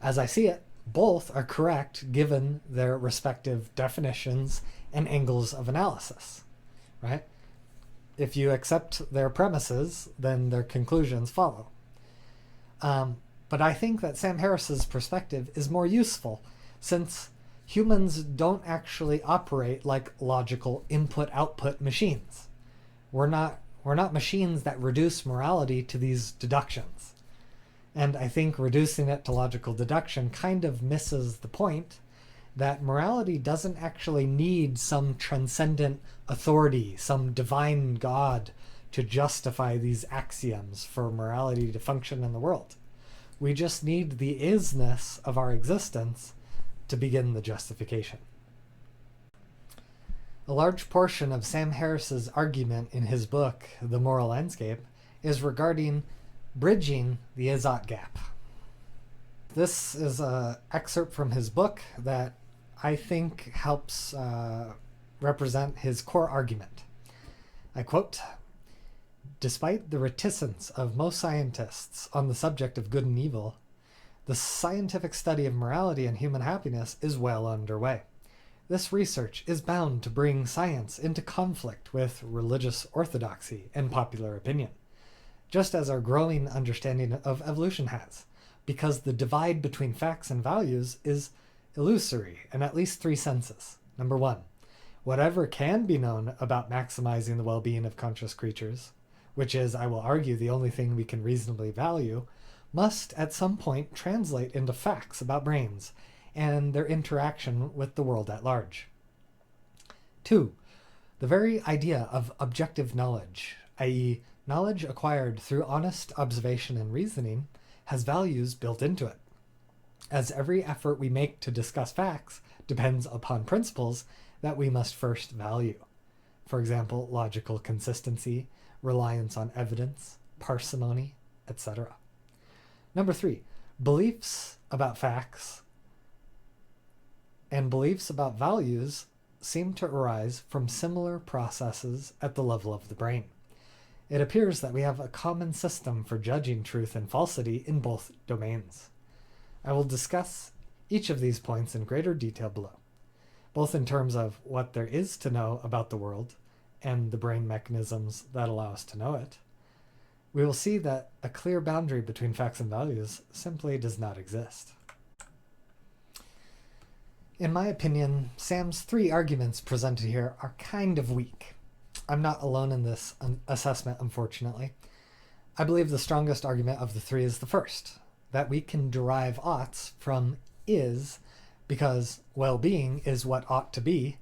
As I see it, both are correct given their respective definitions and angles of analysis, right? If you accept their premises, then their conclusions follow. But I think that Sam Harris's perspective is more useful since humans don't actually operate like logical input-output machines. We're not machines that reduce morality to these deductions. And I think reducing it to logical deduction kind of misses the point that morality doesn't actually need some transcendent authority, some divine God to justify these axioms for morality to function in the world. We just need the isness of our existence to begin the justification. A large portion of Sam Harris's argument in his book, The Moral Landscape, is regarding bridging the is-ought gap. This is an excerpt from his book that I think helps represent his core argument. I quote, "Despite the reticence of most scientists on the subject of good and evil, the scientific study of morality and human happiness is well underway. This research is bound to bring science into conflict with religious orthodoxy and popular opinion, just as our growing understanding of evolution has, because the divide between facts and values is illusory in at least three senses. Number one, whatever can be known about maximizing the well-being of conscious creatures, which is, I will argue, the only thing we can reasonably value, must at some point translate into facts about brains and their interaction with the world at large. Two, the very idea of objective knowledge, i.e., knowledge acquired through honest observation and reasoning, has values built into it, as every effort we make to discuss facts depends upon principles that we must first value. For example, logical consistency, reliance on evidence, parsimony, etc. Number three, beliefs about facts and beliefs about values seem to arise from similar processes at the level of the brain. It appears that we have a common system for judging truth and falsity in both domains. I will discuss each of these points in greater detail below, both in terms of what there is to know about the world and the brain mechanisms that allow us to know it. We will see that a clear boundary between facts and values simply does not exist. In my opinion, Sam's three arguments presented here are kind of weak. I'm not alone in this assessment, unfortunately. I believe the strongest argument of the three is the first, that we can derive oughts from is because well-being is what ought to be,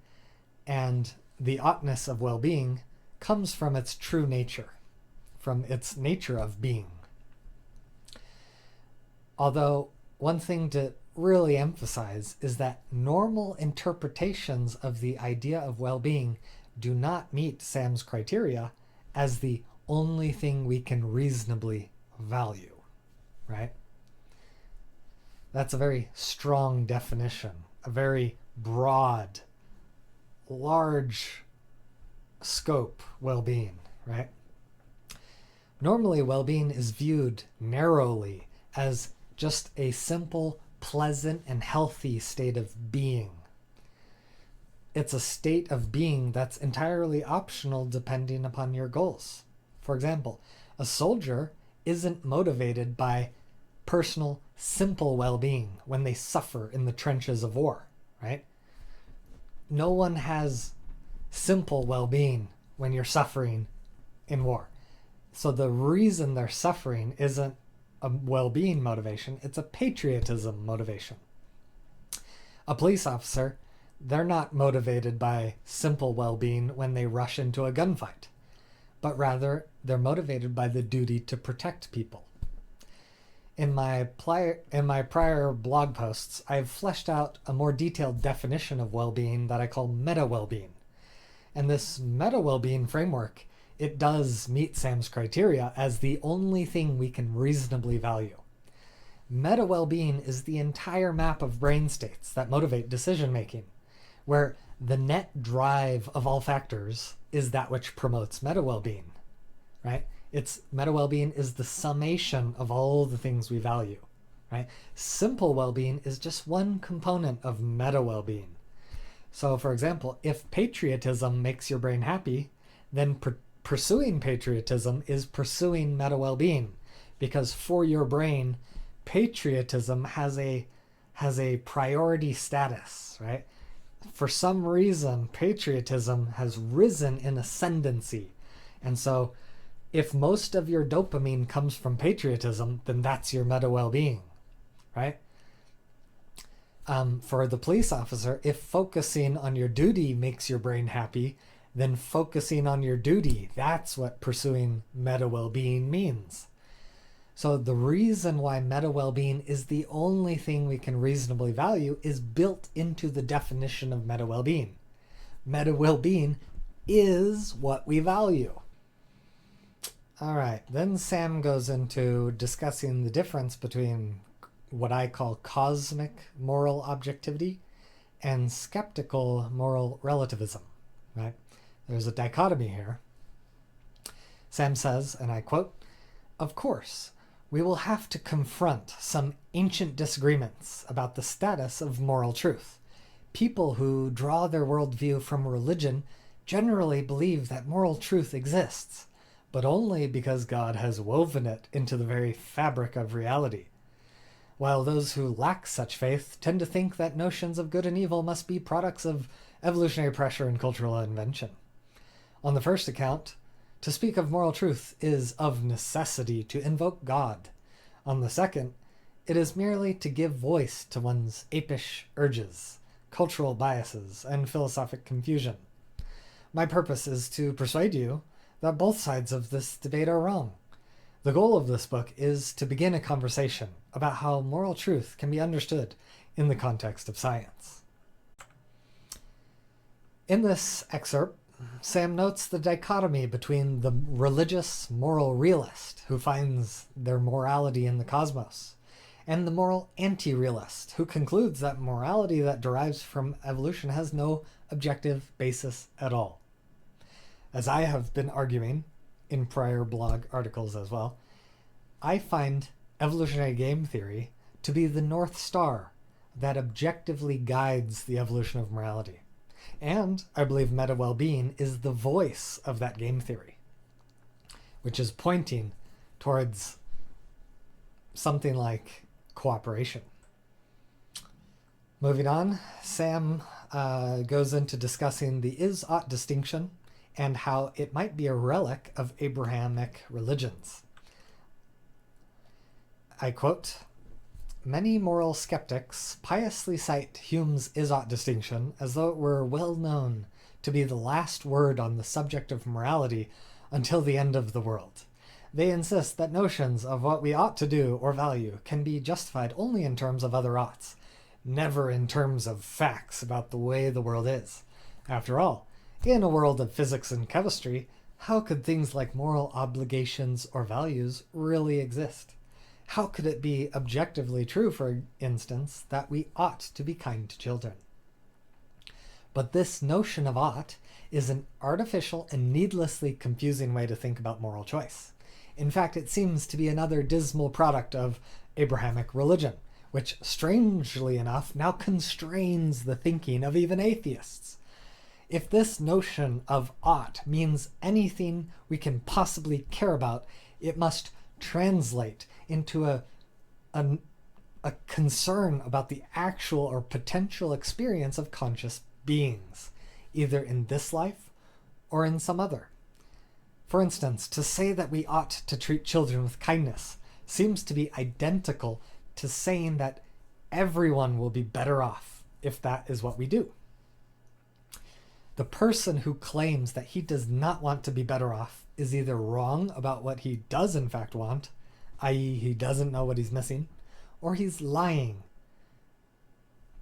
and the oughtness of well-being comes from its true nature, from its nature of being. Although one thing to really emphasize is that normal interpretations of the idea of well-being do not meet Sam's criteria as the only thing we can reasonably value, right? That's a very strong definition, a very broad, large scope well-being, right? Normally, well-being is viewed narrowly as just a simple, pleasant, and healthy state of being. It's a state of being that's entirely optional depending upon your goals. For example, a soldier isn't motivated by personal, simple well-being when they suffer in the trenches of war, right? No one has simple well-being when you're suffering in war. So the reason they're suffering isn't a well-being motivation, it's a patriotism motivation. A police officer, they're not motivated by simple well-being when they rush into a gunfight, but rather they're motivated by the duty to protect people. In my prior blog posts, I've fleshed out a more detailed definition of well-being that I call meta-well-being. And this meta-well-being framework, it does meet Sam's criteria as the only thing we can reasonably value. Meta-well-being is the entire map of brain states that motivate decision-making, where the net drive of all factors is that which promotes meta-well-being, right? Meta-well-being is the summation of all the things we value, right? Simple well-being is just one component of meta-well-being. So, for example, if patriotism makes your brain happy, then pursuing patriotism is pursuing meta-well-being, because for your brain, patriotism has a priority status, right? For some reason, patriotism has risen in ascendancy. And so if most of your dopamine comes from patriotism, then that's your meta well-being, right? For the police officer, if focusing on your duty makes your brain happy, then focusing on your duty, that's what pursuing meta well-being means. So the reason why meta well-being is the only thing we can reasonably value is built into the definition of meta well-being. Meta well-being is what we value. All right, then Sam goes into discussing the difference between what I call cosmic moral objectivity and skeptical moral relativism, right? There's a dichotomy here. Sam says, and I quote, "Of course, we will have to confront some ancient disagreements about the status of moral truth. People who draw their worldview from religion generally believe that moral truth exists, but only because God has woven it into the very fabric of reality. While those who lack such faith tend to think that notions of good and evil must be products of evolutionary pressure and cultural invention. On the first account, to speak of moral truth is of necessity to invoke God. On the second, it is merely to give voice to one's apish urges, cultural biases, and philosophic confusion. My purpose is to persuade you that both sides of this debate are wrong. The goal of this book is to begin a conversation about how moral truth can be understood in the context of science." In this excerpt, Sam notes the dichotomy between the religious moral realist, who finds their morality in the cosmos, and the moral anti-realist, who concludes that morality that derives from evolution has no objective basis at all. As I have been arguing in prior blog articles as well, I find evolutionary game theory to be the North Star that objectively guides the evolution of morality. And I believe meta well-being is the voice of that game theory, which is pointing towards something like cooperation. Moving on, Sam goes into discussing the is-ought distinction and how it might be a relic of Abrahamic religions. I quote, "Many moral skeptics piously cite Hume's is-ought distinction as though it were well known to be the last word on the subject of morality until the end of the world. They insist that notions of what we ought to do or value can be justified only in terms of other oughts, never in terms of facts about the way the world is. After all, in a world of physics and chemistry, how could things like moral obligations or values really exist? How could it be objectively true, for instance, that we ought to be kind to children? But this notion of ought is an artificial and needlessly confusing way to think about moral choice. In fact, it seems to be another dismal product of Abrahamic religion, which, strangely enough, now constrains the thinking of even atheists. If this notion of ought means anything we can possibly care about, it must translate into a concern about the actual or potential experience of conscious beings, either in this life or in some other. For instance, to say that we ought to treat children with kindness seems to be identical to saying that everyone will be better off if that is what we do. The person who claims that he does not want to be better off is either wrong about what he does in fact want, i.e. he doesn't know what he's missing, or he's lying,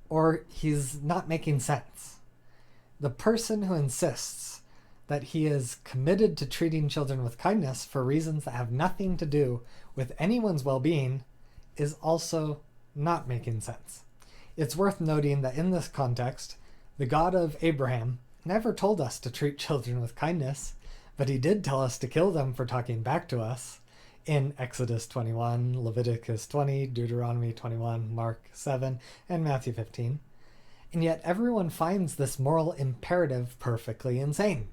or he's not making sense. The person who insists that he is committed to treating children with kindness for reasons that have nothing to do with anyone's well-being is also not making sense. It's worth noting that in this context, the God of Abraham never told us to treat children with kindness, but he did tell us to kill them for talking back to us in Exodus 21, Leviticus 20, Deuteronomy 21, Mark 7, and Matthew 15. And yet everyone finds this moral imperative perfectly insane,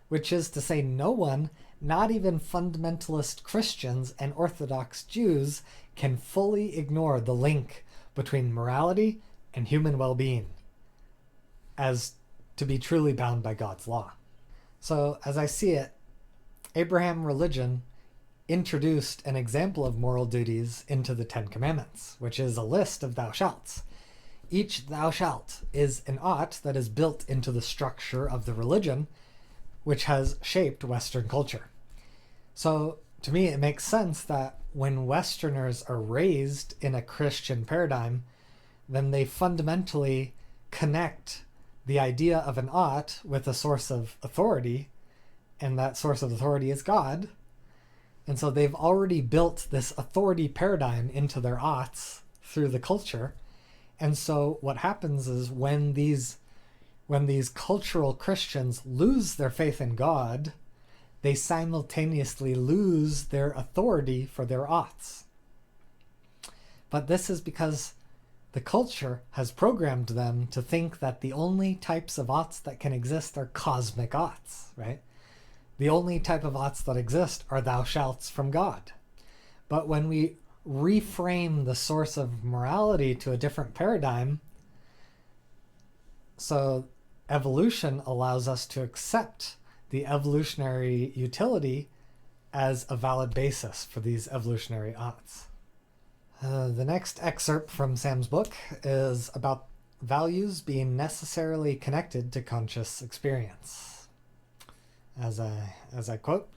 which is to say no one, not even fundamentalist Christians and Orthodox Jews, can fully ignore the link between morality and human well-being as to be truly bound by God's law. So, as I see it, Abraham religion introduced an example of moral duties into the Ten Commandments, which is a list of thou shalts. Each thou shalt is an ought that is built into the structure of the religion, which has shaped Western culture. So, to me, it makes sense that when Westerners are raised in a Christian paradigm, then they fundamentally connect the idea of an ought with a source of authority, and that source of authority is God. And so they've already built this authority paradigm into their oughts through the culture. And so what happens is when these cultural Christians lose their faith in God, they simultaneously lose their authority for their oughts. But this is because the culture has programmed them to think that the only types of oughts that can exist are cosmic oughts, right? The only type of oughts that exist are thou shalts from God. But when we reframe the source of morality to a different paradigm, so evolution allows us to accept the evolutionary utility as a valid basis for these evolutionary oughts. The next excerpt from Sam's book is about values being necessarily connected to conscious experience. As I quote,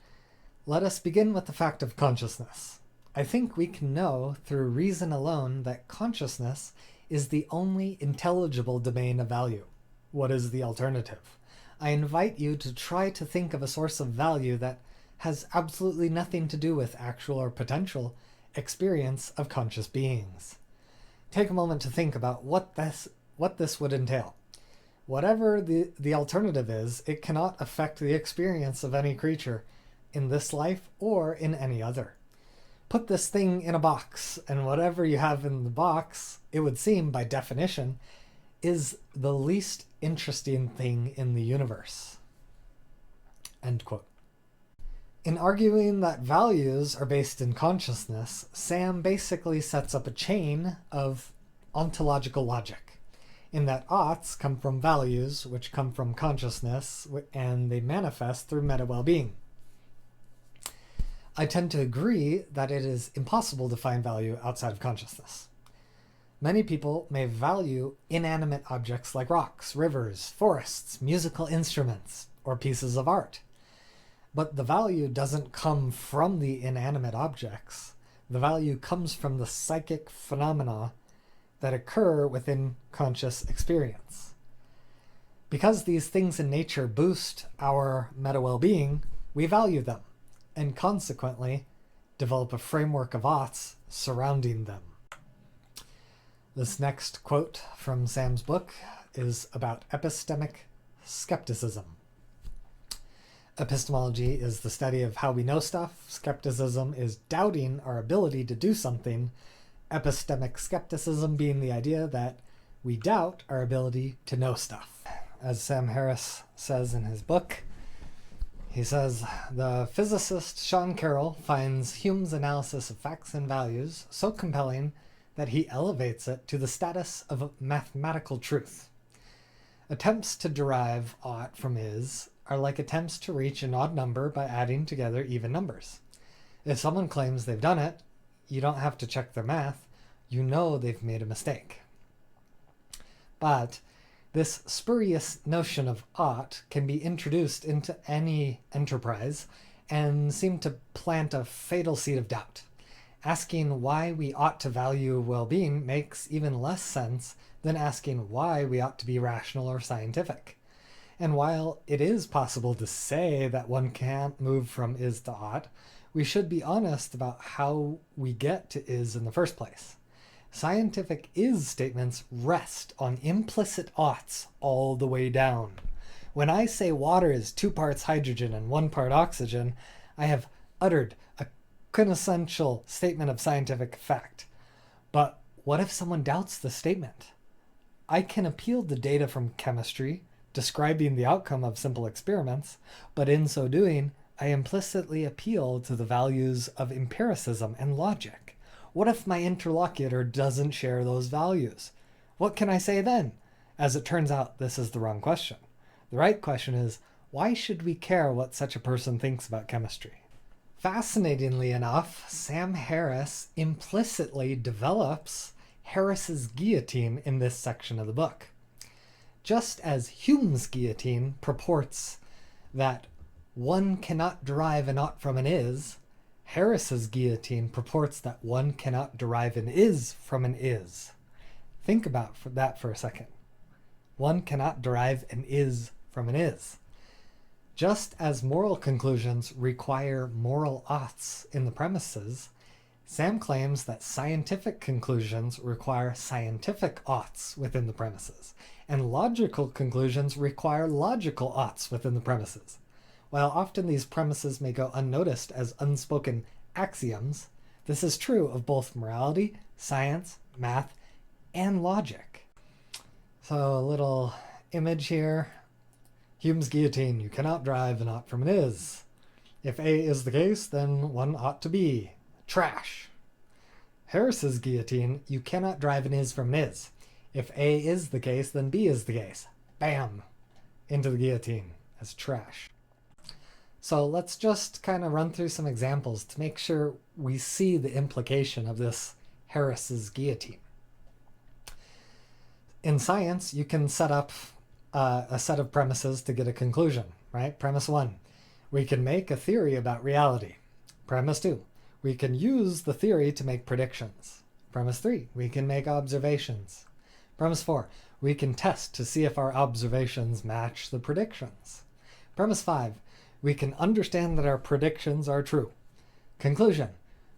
"Let us begin with the fact of consciousness. I think we can know through reason alone that consciousness is the only intelligible domain of value. What is the alternative? I invite you to try to think of a source of value that has absolutely nothing to do with actual or potential experience of conscious beings. Take a moment to think about what this would entail. Whatever the alternative is, it cannot affect the experience of any creature in this life or in any other. Put this thing in a box, and whatever you have in the box, it would seem by definition, is the least interesting thing in the universe." End quote. In arguing that values are based in consciousness, Sam basically sets up a chain of ontological logic, in that oughts come from values, which come from consciousness, and they manifest through meta-well-being. I tend to agree that it is impossible to find value outside of consciousness. Many people may value inanimate objects like rocks, rivers, forests, musical instruments, or pieces of art. But the value doesn't come from the inanimate objects. The value comes from the psychic phenomena that occur within conscious experience. Because these things in nature boost our meta-well-being, we value them, and consequently develop a framework of oughts surrounding them. This next quote from Sam's book is about epistemic skepticism. Epistemology is the study of how we know stuff. Skepticism is doubting our ability to do something. Epistemic skepticism being the idea that we doubt our ability to know stuff. as Sam Harris says in his book. He says, the physicist Sean Carroll finds Hume's analysis of facts and values so compelling that he elevates it to the status of mathematical truth. Attempts to derive ought from is are like attempts to reach an odd number by adding together even numbers. If someone claims they've done it, you don't have to check their math. You know they've made a mistake. But this spurious notion of ought can be introduced into any enterprise and seem to plant a fatal seed of doubt. Asking why we ought to value well-being makes even less sense than asking why we ought to be rational or scientific. And while it is possible to say that one can't move from is to ought, we should be honest about how we get to is in the first place. Scientific is statements rest on implicit oughts all the way down. When I say water is 2 parts hydrogen and 1 part oxygen, I have uttered a quintessential statement of scientific fact. But what if someone doubts the statement? I can appeal to data from chemistry, describing the outcome of simple experiments, but in so doing, I implicitly appeal to the values of empiricism and logic. What if my interlocutor doesn't share those values? What can I say then? As it turns out, this is the wrong question. The right question is, why should we care what such a person thinks about chemistry? Fascinatingly enough, Sam Harris implicitly develops Harris's guillotine in this section of the book. Just as Hume's guillotine purports that one cannot derive an ought from an is, Harris's guillotine purports that one cannot derive an is from an is. Think about that for a second. One cannot derive an is from an is. Just as moral conclusions require moral oughts in the premises, Sam claims that scientific conclusions require scientific oughts within the premises, and logical conclusions require logical oughts within the premises. While often these premises may go unnoticed as unspoken axioms, this is true of both morality, science, math, and logic. So a little image here. Hume's guillotine, you cannot drive an ought from an is. If A is the case, then one ought to be. Trash. Harris's guillotine, you cannot drive an is from an is. If A is the case, then B is the case. Bam! Into the guillotine as trash. So let's just kind of run through some examples to make sure we see the implication of this Harris's guillotine. In science, you can set up a set of premises to get a conclusion, right? Premise 1, we can make a theory about reality. Premise 2, we can use the theory to make predictions. Premise 3, we can make observations. Premise 4, we can test to see if our observations match the predictions. Premise 5, we can understand that our predictions are true. Conclusion,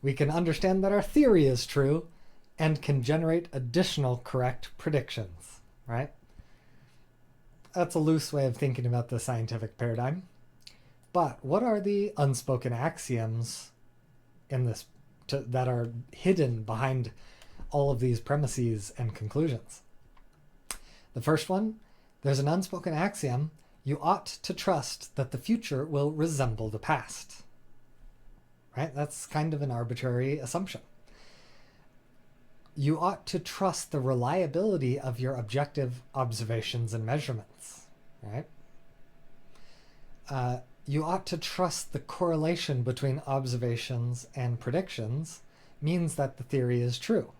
we can understand that our theory is true and can generate additional correct predictions, right? That's a loose way of thinking about the scientific paradigm. But what are the unspoken axioms in this that are hidden behind all of these premises and conclusions? The first one, there's an unspoken axiom: you ought to trust that the future will resemble the past. Right? That's kind of an arbitrary assumption. You ought to trust the reliability of your objective observations and measurements. Right? You ought to trust the correlation between observations and predictions means that the theory is true.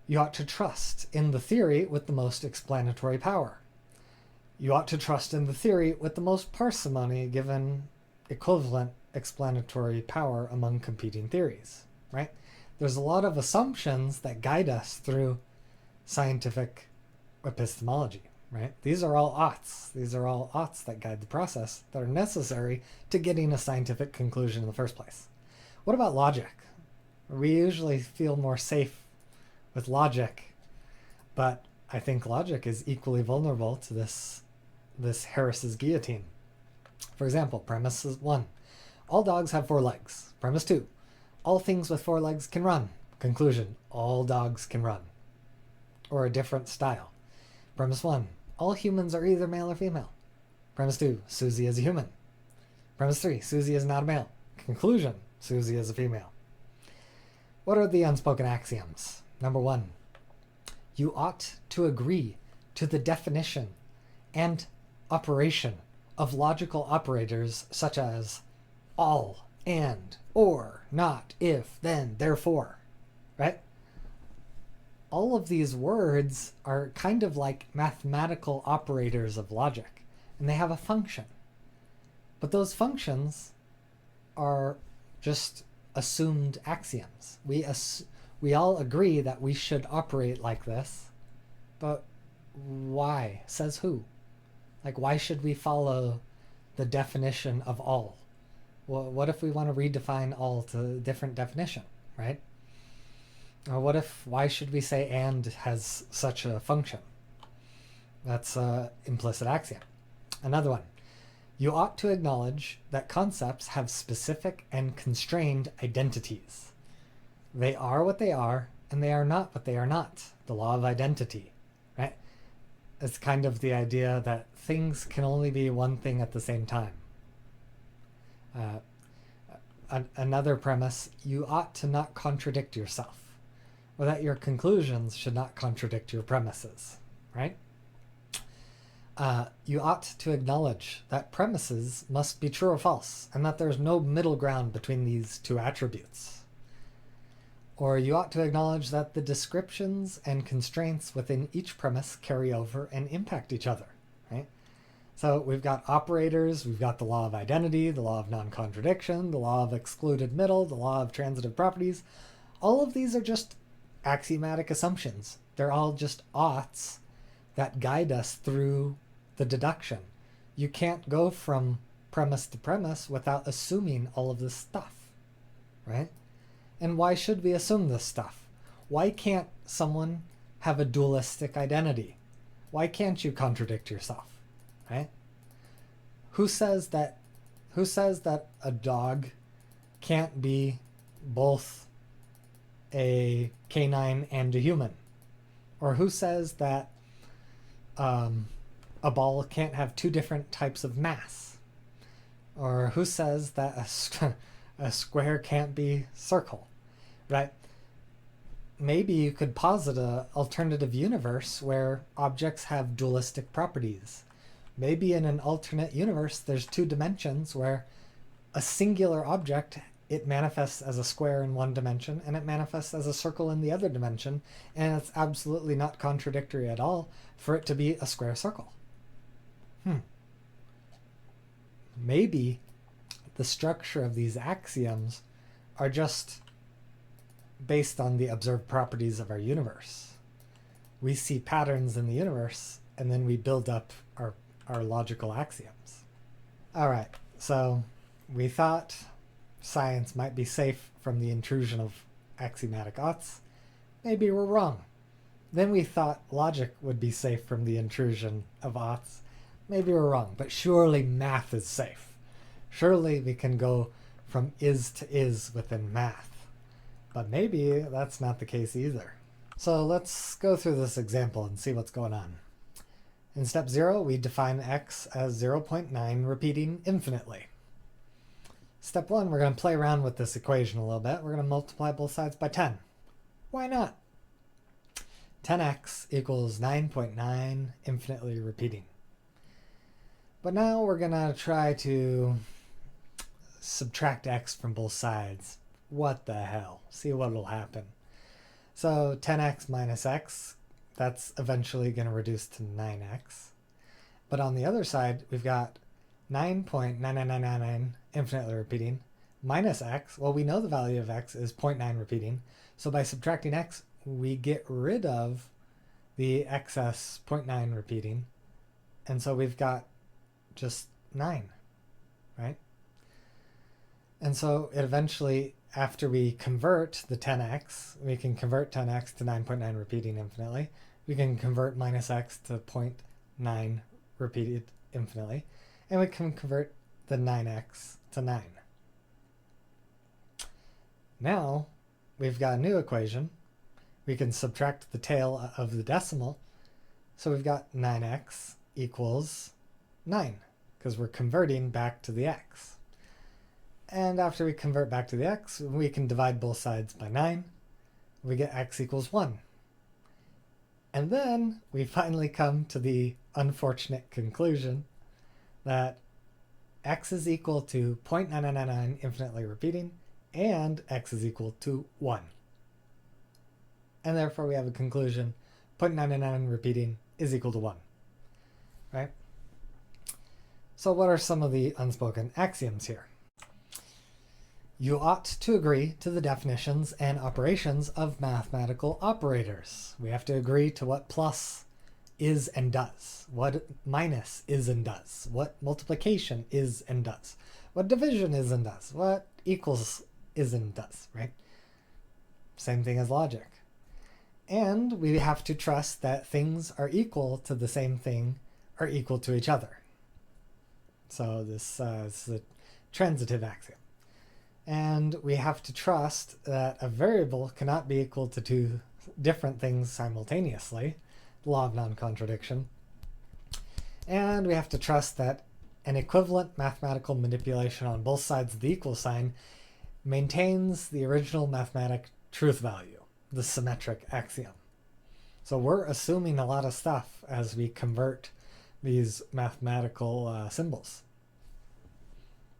You ought to trust in the theory with the most explanatory power. You ought to trust in the theory with the most parsimony given equivalent explanatory power among competing theories, right? There's a lot of assumptions that guide us through scientific epistemology, right? These are all oughts. These are all oughts that guide the process that are necessary to getting a scientific conclusion in the first place. What about logic? We usually feel more safe with logic, but I think logic is equally vulnerable to this Harris's guillotine. For example, premise 1, all dogs have 4 legs. Premise 2, all things with 4 legs can run. Conclusion, all dogs can run. Or a different style. Premise 1, all humans are either male or female. Premise 2, Susie is a human. Premise 3, Susie is not a male. Conclusion, Susie is a female. What are the unspoken axioms? Number 1, you ought to agree to the definition and operation of logical operators such as all, and, or, not, if, then, therefore, right? All of these words are kind of like mathematical operators of logic, and they have a function. But those functions are just assumed axioms. We all agree that we should operate like this, but why? Says who? Like, why should we follow the definition of all? Well, what if we want to redefine all to a different definition, right? Or why should we say and has such a function? That's an implicit axiom. Another one, you ought to acknowledge that concepts have specific and constrained identities. They are what they are, and they are not what they are not. The law of identity, right? It's kind of the idea that things can only be one thing at the same time. Another premise, you ought to not contradict yourself, or that your conclusions should not contradict your premises, right? You ought to acknowledge that premises must be true or false, and that there's no middle ground between these two attributes. Or you ought to acknowledge that the descriptions and constraints within each premise carry over and impact each other, right? So we've got operators, we've got the law of identity, the law of non-contradiction, the law of excluded middle, the law of transitive properties. All of these are just axiomatic assumptions. They're all just oughts that guide us through the deduction. You can't go from premise to premise without assuming all of this stuff, right? And why should we assume this stuff? Why can't someone have a dualistic identity? Why can't you contradict yourself, right? Who says that a dog can't be both a canine and a human? Or who says that a ball can't have two different types of mass? Or who says that a square can't be circle, right? Maybe you could posit an alternative universe where objects have dualistic properties. Maybe in an alternate universe there's two dimensions where a singular object, it manifests as a square in one dimension and it manifests as a circle in the other dimension, and it's absolutely not contradictory at all for it to be a square circle. Maybe the structure of these axioms are just based on the observed properties of our universe. We see patterns in the universe and then we build up our logical axioms. All right, so we thought science might be safe from the intrusion of axiomatic oughts. Maybe we're wrong. Then we thought logic would be safe from the intrusion of oughts. Maybe we're wrong, but surely math is safe. Surely we can go from is to is within math. But maybe that's not the case either. So let's go through this example and see what's going on. In step 0, we define x as 0.9 repeating infinitely. Step 1, we're going to play around with this equation a little bit. We're going to multiply both sides by 10. Why not? 10x equals 9.9 infinitely repeating. But now we're going to try to subtract x from both sides. What the hell? See what will happen. So 10x minus x, that's eventually going to reduce to 9x. But on the other side, we've got 9.9999 infinitely repeating minus x. Well, we know the value of x is 0.9 repeating. So by subtracting x, we get rid of the excess 0.9 repeating. And so we've got just 9, right? And so it eventually, after we convert the 10x, we can convert 10x to 9.9 repeating infinitely. We can convert minus x to 0.9 repeated infinitely. And we can convert the 9x to 9. Now, we've got a new equation. We can subtract the tail of the decimal, So we've got 9x equals 9, because we're converting back to the x. And after we convert back to the x, we can divide both sides by 9. We get x equals 1. And then we finally come to the unfortunate conclusion that x is equal to 0.9999 infinitely repeating, and x is equal to 1. And therefore we have a conclusion, 0.99 repeating is equal to 1. Right? So what are some of the unspoken axioms here? You ought to agree to the definitions and operations of mathematical operators. We have to agree to what plus is and does, what minus is and does, what multiplication is and does, what division is and does, what equals is and does, right? Same thing as logic. And we have to trust that things are equal to the same thing are equal to each other. So this is the transitive axiom. And we have to trust that a variable cannot be equal to two different things simultaneously, the law of non-contradiction. And we have to trust that an equivalent mathematical manipulation on both sides of the equal sign maintains the original mathematic truth value, the symmetric axiom. So we're assuming a lot of stuff as we convert these mathematical symbols.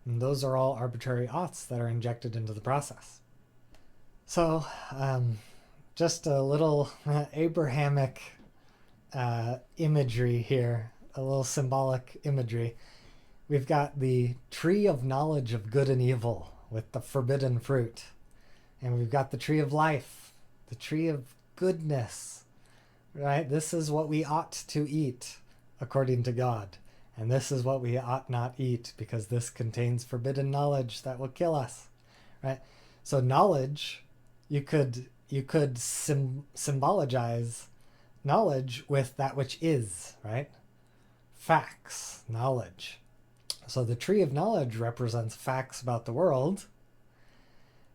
And those are all arbitrary oughts that are injected into the process. So just a little Abrahamic imagery here, a little symbolic imagery. We've got the tree of knowledge of good and evil with the forbidden fruit. And we've got the tree of life, the tree of goodness, right? This is what we ought to eat according to God. And this is what we ought not eat because this contains forbidden knowledge that will kill us, right? So knowledge, you could symbologize knowledge with that which is, right? Facts, knowledge. So the tree of knowledge represents facts about the world.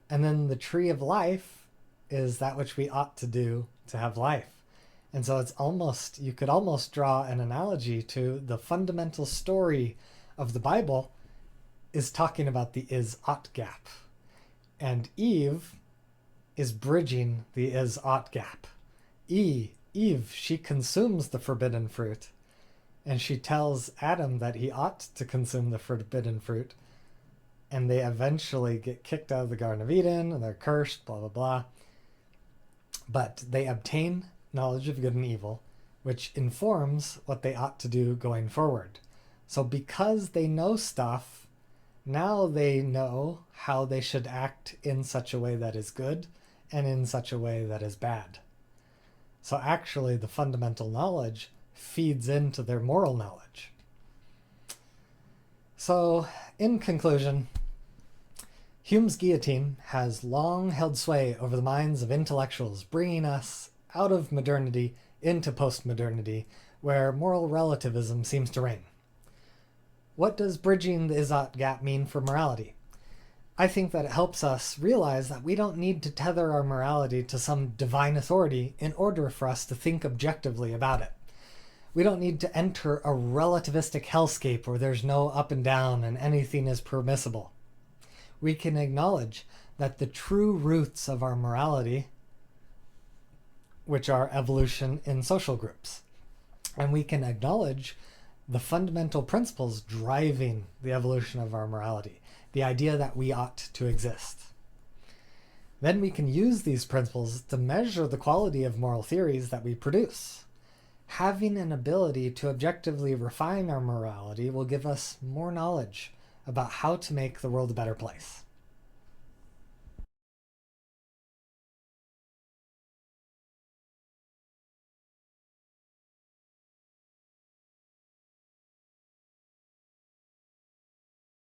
And then the tree of life is that which we ought to do to have life. And so it's almost, you could almost draw an analogy to the fundamental story of the Bible is talking about the is-ought gap. And Eve is bridging the is-ought gap. Eve, she consumes the forbidden fruit, and she tells Adam that he ought to consume the forbidden fruit. And they eventually get kicked out of the Garden of Eden, and they're cursed, blah, blah, blah. But they obtain knowledge of good and evil, which informs what they ought to do going forward. So because they know stuff, now they know how they should act in such a way that is good and in such a way that is bad. So actually the fundamental knowledge feeds into their moral knowledge. So in conclusion, Hume's guillotine has long held sway over the minds of intellectuals, bringing us out of modernity into postmodernity, where moral relativism seems to reign. What does bridging the is-ought gap mean for morality? I think that it helps us realize that we don't need to tether our morality to some divine authority in order for us to think objectively about it. We don't need to enter a relativistic hellscape where there's no up and down and anything is permissible. We can acknowledge that the true roots of our morality, which are evolution in social groups. And we can acknowledge the fundamental principles driving the evolution of our morality, the idea that we ought to exist. Then we can use these principles to measure the quality of moral theories that we produce. Having an ability to objectively refine our morality will give us more knowledge about how to make the world a better place.